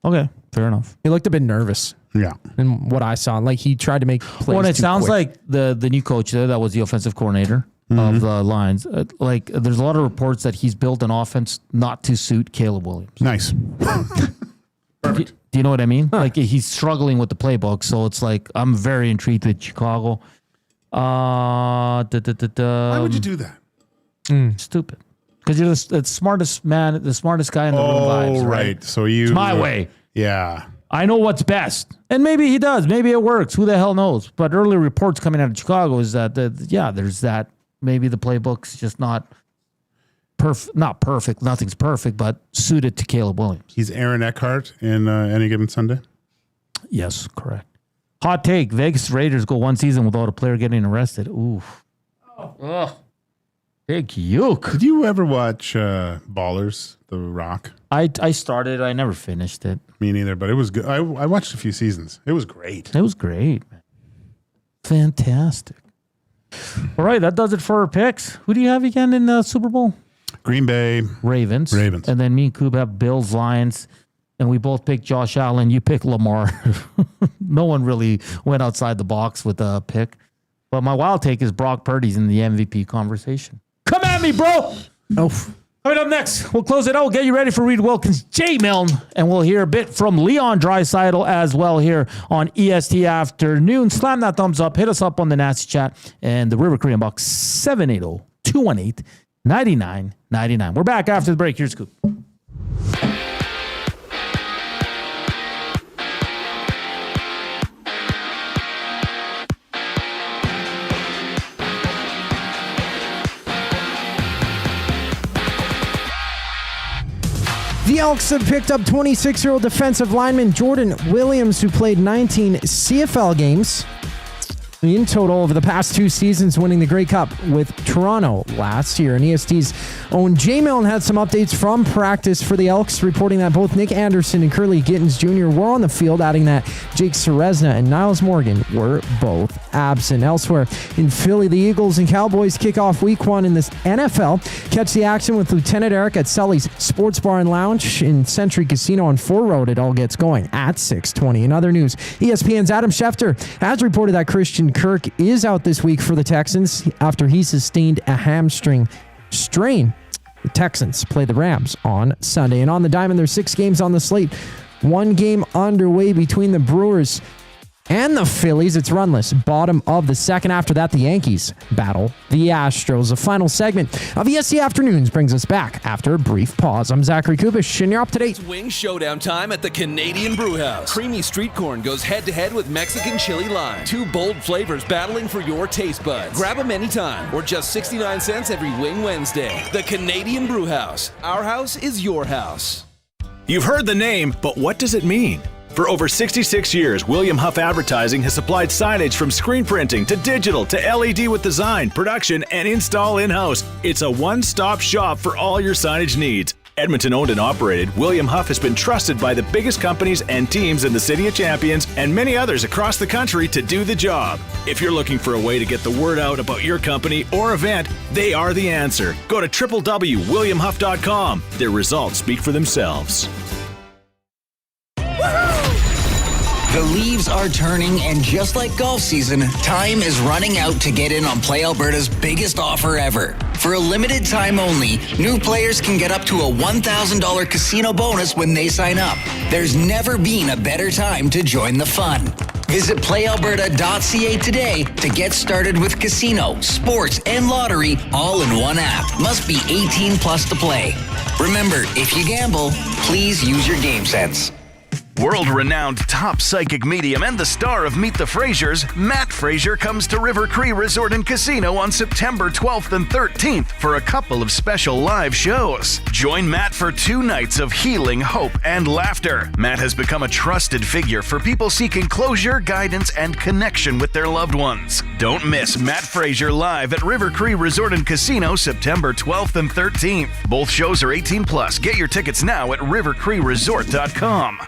Okay, fair enough. He looked a bit nervous. Yeah. In what I saw. Like he tried to make plays. Well, it too sounds quick. like the new coach there, that was the offensive coordinator of the Lions. There's a lot of reports that he's built an offense not to suit Caleb Williams. Nice. Do you know what I mean? Like he's struggling with the playbook, so it's like I'm very intrigued with Chicago. Why would you do that? Stupid. Because you're the smartest man, the smartest guy in the room vibes, right? So you... It's my way. Yeah. I know what's best. And maybe he does. Maybe it works. Who the hell knows? But early reports coming out of Chicago is that, there's that. Maybe the playbook's just not perfect. Nothing's perfect, but suited to Caleb Williams. He's Aaron Eckhart in Any Given Sunday? Yes, correct. Hot take. Vegas Raiders go one season without a player getting arrested. Oof. Ugh. Big uke. Did you ever watch Ballers, The Rock? I started. I never finished it. Me neither, but it was good. I watched a few seasons. It was great. It was great, man. Fantastic. All right, that does it for our picks. Who do you have again in the Super Bowl? Green Bay. Ravens. And then me and Koob have Bills, Lions. And we both picked Josh Allen. You picked Lamar. No one really went outside the box with a pick. But my wild take is Brock Purdy's in the MVP conversation. Come at me, bro. Oh. Coming up next, we'll close it out. We'll get you ready for Reed Wilkins, J. Milne, and we'll hear a bit from Leon Draisaitl as well here on EST Afternoon. Slam that thumbs up. Hit us up on the Nasty Chat and the River Korean Box 780-218-9999. We're back after the break. Here's Scoop. The Elks have picked up 26-year-old defensive lineman Jordan Williams, who played 19 CFL games in total over the past 2 seasons, winning the Grey Cup with Toronto last year. And EST's own J. Milne had some updates from practice for the Elks, reporting that both Nick Anderson and Curly Gittins Jr. were on the field, adding that Jake Serezna and Niles Morgan were both absent. Elsewhere in Philly, the Eagles and Cowboys kick off week 1 in this NFL. Catch the action with Lieutenant Eric at Sully's Sports Bar and Lounge in Century Casino on 4 Road. It all gets going at 6:20. In other news, ESPN's Adam Schefter has reported that Christian Kirk is out this week for the Texans after he sustained a hamstring strain. The Texans play the Rams on Sunday. And on the diamond, there's 6 games on the slate. 1 game underway between the Brewers and the Phillies. It's runless. Bottom of the second. After that, the Yankees battle the Astros. The final segment of ESC Afternoons brings us back after a brief pause. I'm Zach Koob Kubusch, and you're up to date. Wing showdown time at the Canadian Brewhouse. Creamy street corn goes head-to-head with Mexican chili lime. 2 bold flavors battling for your taste buds. Grab them anytime, or just 69 cents every Wing Wednesday. The Canadian Brewhouse. Our house is your house. You've heard the name, but what does it mean? For over 66 years, William Huff Advertising has supplied signage from screen printing to digital to LED with design, production, and install in-house. It's a one-stop shop for all your signage needs. Edmonton owned and operated, William Huff has been trusted by the biggest companies and teams in the City of Champions and many others across the country to do the job. If you're looking for a way to get the word out about your company or event, they are the answer. Go to www.williamhuff.com. Their results speak for themselves. The leaves are turning, and just like golf season, time is running out to get in on Play Alberta's biggest offer ever. For a limited time only, new players can get up to a $1,000 casino bonus when they sign up. There's never been a better time to join the fun. Visit playalberta.ca today to get started with casino, sports, and lottery all in one app. Must be 18 plus to play. Remember, if you gamble, please use your game sense. World-renowned top psychic medium and the star of Meet the Frasers, Matt Fraser comes to River Cree Resort and Casino on September 12th and 13th for a couple of special live shows. Join Matt for 2 nights of healing, hope, and laughter. Matt has become a trusted figure for people seeking closure, guidance, and connection with their loved ones. Don't miss Matt Fraser live at River Cree Resort and Casino September 12th and 13th. Both shows are 18 plus. Get your tickets now at rivercreeresort.com.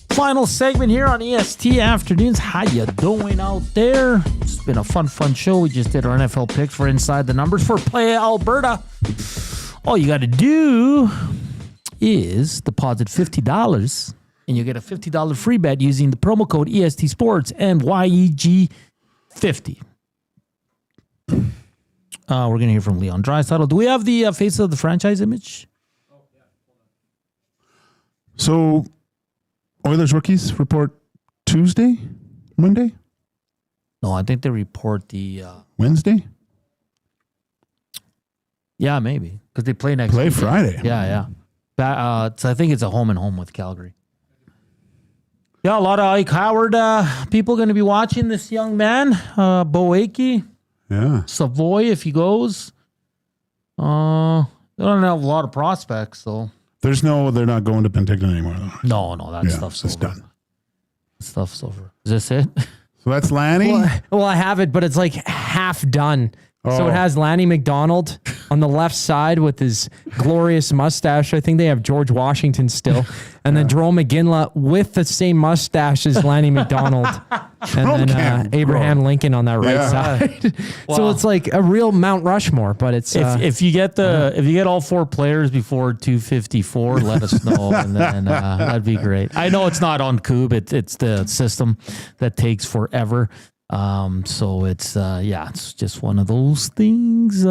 Final segment here on EST Afternoons. How you doing out there? It's been a fun show. We just did our NFL picks for Inside the Numbers for Play Alberta. All you got to do is deposit $50, and you get a $50 free bet using the promo code EST Sports and YEG50. We're going to hear from Leon Draisaitl. Do we have the face of the franchise image? So, Oilers rookies report Tuesday? Monday? No, I think they report the... Wednesday? Yeah, maybe. Because they play next week. Friday. Yeah. So I think it's a home with Calgary. Yeah, a lot of Ike Howard people going to be watching this young man. Boakey. Yeah. Savoy, if he goes. They don't have a lot of prospects, though. They're not going to Penticton anymore, though. No, that stuff's over. Done. Stuff's over. Is this it? So that's Lanny? Well, I have it, but it's like half done. So it has Lanny McDonald on the left side with his glorious mustache. I think they have George Washington still. And then Jerome McGinley with the same mustache as Lanny McDonald. And then Abraham Lincoln on that right side. Wow. So it's like a real Mount Rushmore, but it's... if you get all 4 players before 254, let us know, and then that'd be great. I know it's not on Koob. It's the system that takes forever. So it's it's just one of those things.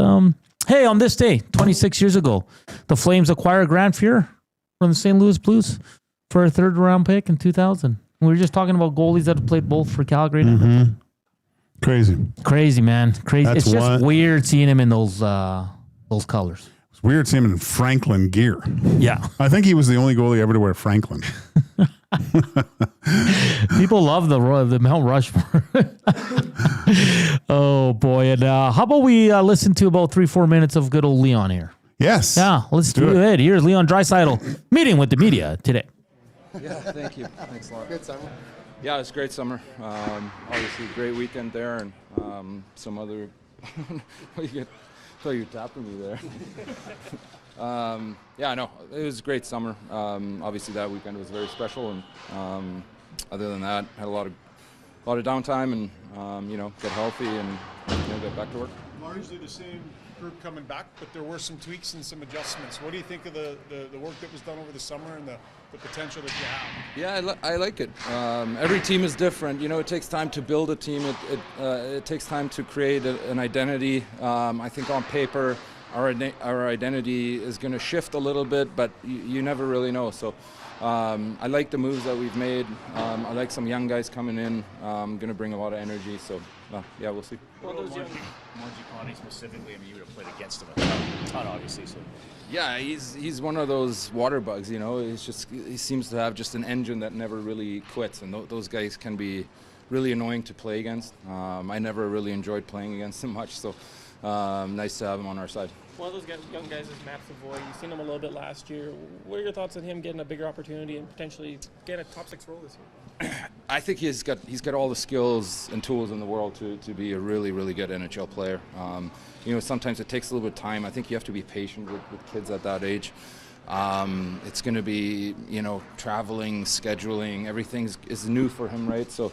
Hey, on this day, 26 years ago, the Flames acquired Grant Fuhr from the St. Louis Blues for a 3rd round pick in 2000. We were just talking about goalies that have played both for Calgary and Edmonton. Crazy, man. Crazy. It's just weird seeing him in those colors. It's weird seeing him in Franklin gear. Yeah. I think he was the only goalie ever to wear Franklin. People love the Mount Rushmore. Oh boy! And how about we listen to about 3-4 minutes of good old Leon here? Yes. Yeah, let's do it. Here's Leon Draisaitl meeting with the media today. Yeah, thank you. Thanks a lot. Good summer. Yeah, it was a great summer. Obviously, great weekend there, and some other. I thought you were tapping me there. Yeah, no, it was a great summer. Obviously, that weekend was very special, and other than that, had a lot of downtime, and get healthy and get back to work. Largely the same group coming back, but there were some tweaks and some adjustments. What do you think of the work that was done over the summer and the potential that you have? Yeah, I like it. Every team is different. It takes time to build a team. It takes time to create an identity. I think on paper, our identity is going to shift a little bit, but you never really know. So I like the moves that we've made. I like some young guys coming in. Going to bring a lot of energy. So yeah, we'll see. Well, those young Monji specifically, I mean, you would have played against him a ton, obviously. So. Yeah, he's one of those water bugs. He seems to have just an engine that never really quits, and those guys can be really annoying to play against. I never really enjoyed playing against him much, so nice to have him on our side. One of those young guys is Matt Savoy. You've seen him a little bit last year. What are your thoughts on him getting a bigger opportunity and potentially getting a top 6 role this year? I think he's got all the skills and tools in the world to be a really, really good NHL player. Sometimes it takes a little bit of time. I think you have to be patient with kids at that age. It's going to be, traveling, scheduling, everything is new for him, right? So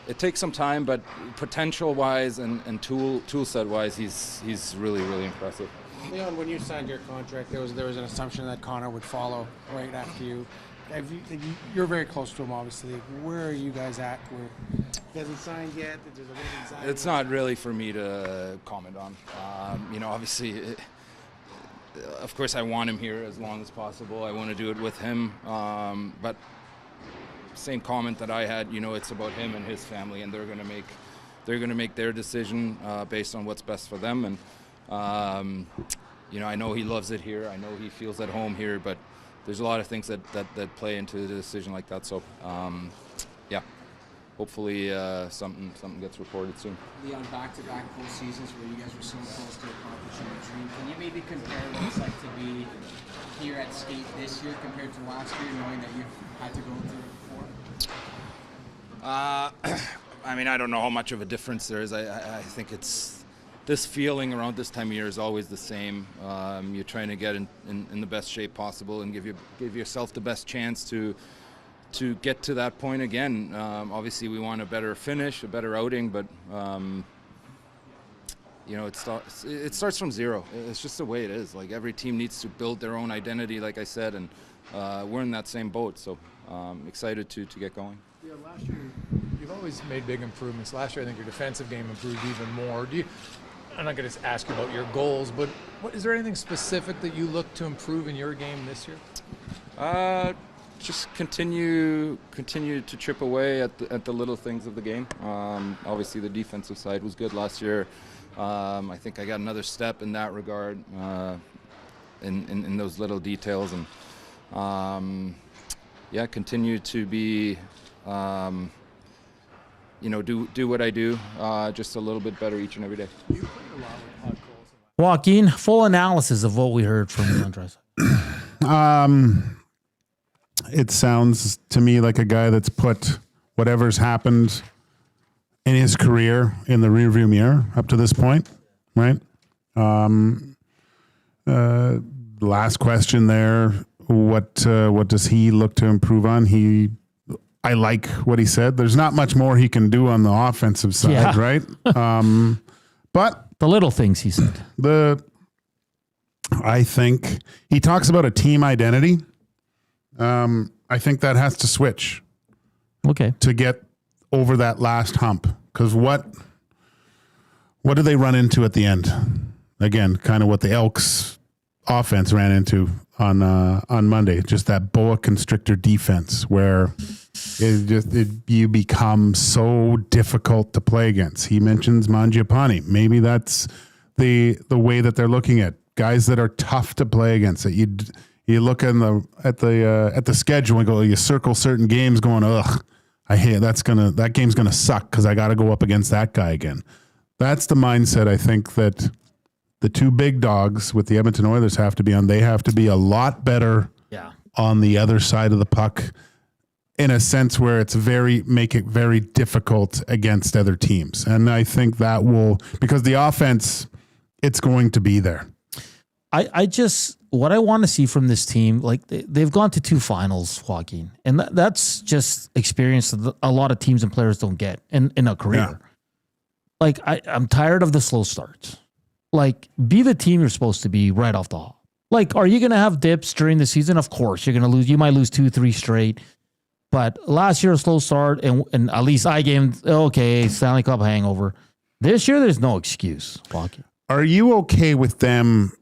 it takes some time, but potential-wise and tool set-wise, he's really, really impressive. Leon, when you signed your contract, there was an assumption that Connor would follow right after you. you're very close to him, obviously. Where are you guys at? Where he hasn't signed yet? There's a bit of anxiety. It's not really for me to comment on. Obviously, of course, I want him here as long as possible. I want to do it with him. But same comment that I had. It's about him and his family, and they're going to make their decision based on what's best for them. And I know he loves it here. I know he feels at home here, but there's a lot of things that play into a decision like that. So, hopefully something gets reported soon. Leon, back-to-back postseasons where you guys were so close to accomplishing a dream. Can you maybe compare what it's like to be here at Skate this year compared to last year, knowing that you've had to go through it before? I don't know how much of a difference there is. I think it's this feeling around this time of year is always the same. You're trying to get in the best shape possible and give yourself the best chance to get to that point again. Obviously, we want a better finish, a better outing, but it starts from zero. It's just the way it is. Like, every team needs to build their own identity, like I said, and we're in that same boat. So excited to get going. Yeah, last year you've always made big improvements. Last year, I think your defensive game improved even more. I'm not going to ask you about your goals, but is there anything specific that you look to improve in your game this year? Just continue to chip away at the little things of the game. Obviously, the defensive side was good last year. I think I got another step in that regard, in those little details, and continue to be, do what I do, just a little bit better each and every day. Joaquin, full analysis of what we heard from Leon Draisaitl. It sounds to me like a guy that's put whatever's happened in his career in the rearview mirror up to this point, right? Last question there. What does he look to improve on? I like what he said. There's not much more he can do on the offensive side, right? But the little things he said. I think he talks about a team identity. I think that has to switch. Okay. To get over that last hump. Because what do they run into at the end? Again, kind of what the Elks offense ran into on Monday. Just that boa constrictor defense where you become so difficult to play against. He mentions Mangiapane. Maybe that's the way that they're looking at guys that are tough to play against. That you look at the schedule and go, you circle certain games going, ugh, I hate that game's gonna suck because I got to go up against that guy again. That's the mindset I think that the two big dogs with the Edmonton Oilers have to be on. They have to be a lot better on the other side of the puck in a sense where make it very difficult against other teams. And I think that will, because the offense, it's going to be there. What I want to see from this team, like they've gone to 2 finals, Joaquin, and that's just experience that a lot of teams and players don't get in a career. Yeah. Like I'm tired of the slow starts. Like, be the team you're supposed to be right off the hop. Like, are you going to have dips during the season? Of course, you're going to lose. You might lose 2-3 straight. But last year, a slow start, and at least I gave Stanley Cup hangover. This year, there's no excuse, Joaquin. Are you okay with them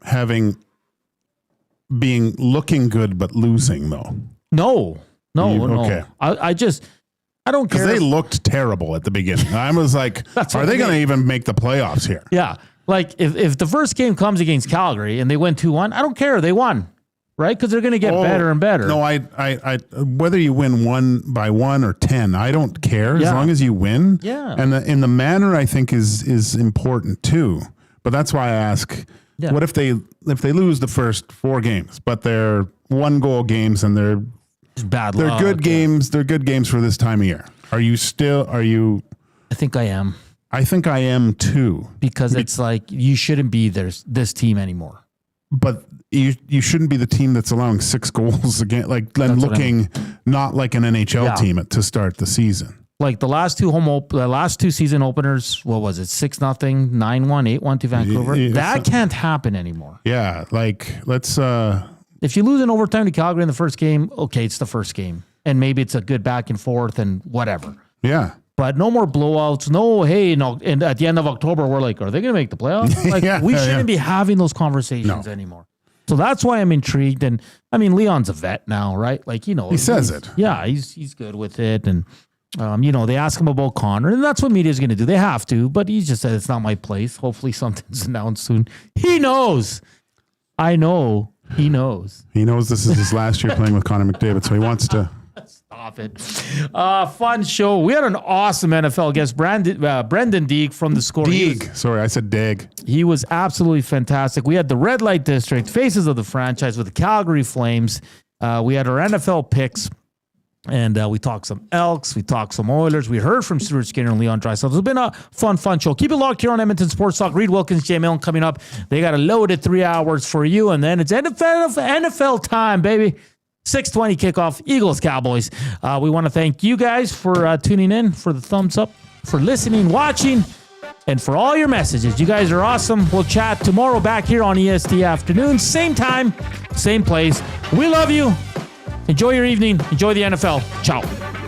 looking good but losing though? No. Okay. I don't care. Because they looked terrible at the beginning. I was like, are they going to even make the playoffs here? Yeah. Like if the first game comes against Calgary and they win 2-1, I don't care. They won, right? Because they're going to get better and better. No, I whether you win 1-1 or 10, I don't care as long as you win. Yeah. And in the manner I think is important too. But that's why I ask, what if they lose the first 4 games, but they're 1-goal games and they're bad. They're good games. They're good games for this time of year. Are you? I think I am. I think I am too. Because it's like you shouldn't be this team anymore. But you shouldn't be the team that's allowing 6 goals again. Like looking not like an NHL team to start the season. Like the last 2 season openers, what was it? 6-0, 9-1, 8-1 to Vancouver. That can't happen anymore. Yeah, like let's If you lose in overtime to Calgary in the first game, okay, it's the first game. And maybe it's a good back and forth and whatever. Yeah. But no more blowouts. No, hey, no. And at the end of October, we're like, are they going to make the playoffs? Like, we shouldn't be having those conversations anymore. So that's why I'm intrigued. And I mean, Leon's a vet now, right? Like, you know, he says it. Yeah, he's good with it. And, you know, they ask him about Connor, and that's what media is going to do. They have to, but he just said it's not my place. Hopefully something's announced soon. He knows. I know. He knows. He knows this is his last year playing with Connor McDavid, so he wants to. Stop it. Fun show. We had an awesome NFL guest, Brenden Deeg from the Score. Deeg. Sorry, I said Deeg. He was absolutely fantastic. We had the Red Light District, Faces of the Franchise with the Calgary Flames. We had our NFL picks, and we talked some Elks. We talked some Oilers. We heard from Stuart Skinner and Leon Draisaitl. It's been a fun show. Keep it locked here on Edmonton Sports Talk. Reed Wilkins, Jay Milne coming up. They got a loaded 3 hours for you, and then it's NFL time, baby. 6:20 kickoff, Eagles, Cowboys. We want to thank you guys for tuning in, for the thumbs up, for listening, watching, and for all your messages. You guys are awesome. We'll chat tomorrow back here on EST Afternoon. Same time, same place. We love you. Enjoy your evening. Enjoy the NFL. Ciao.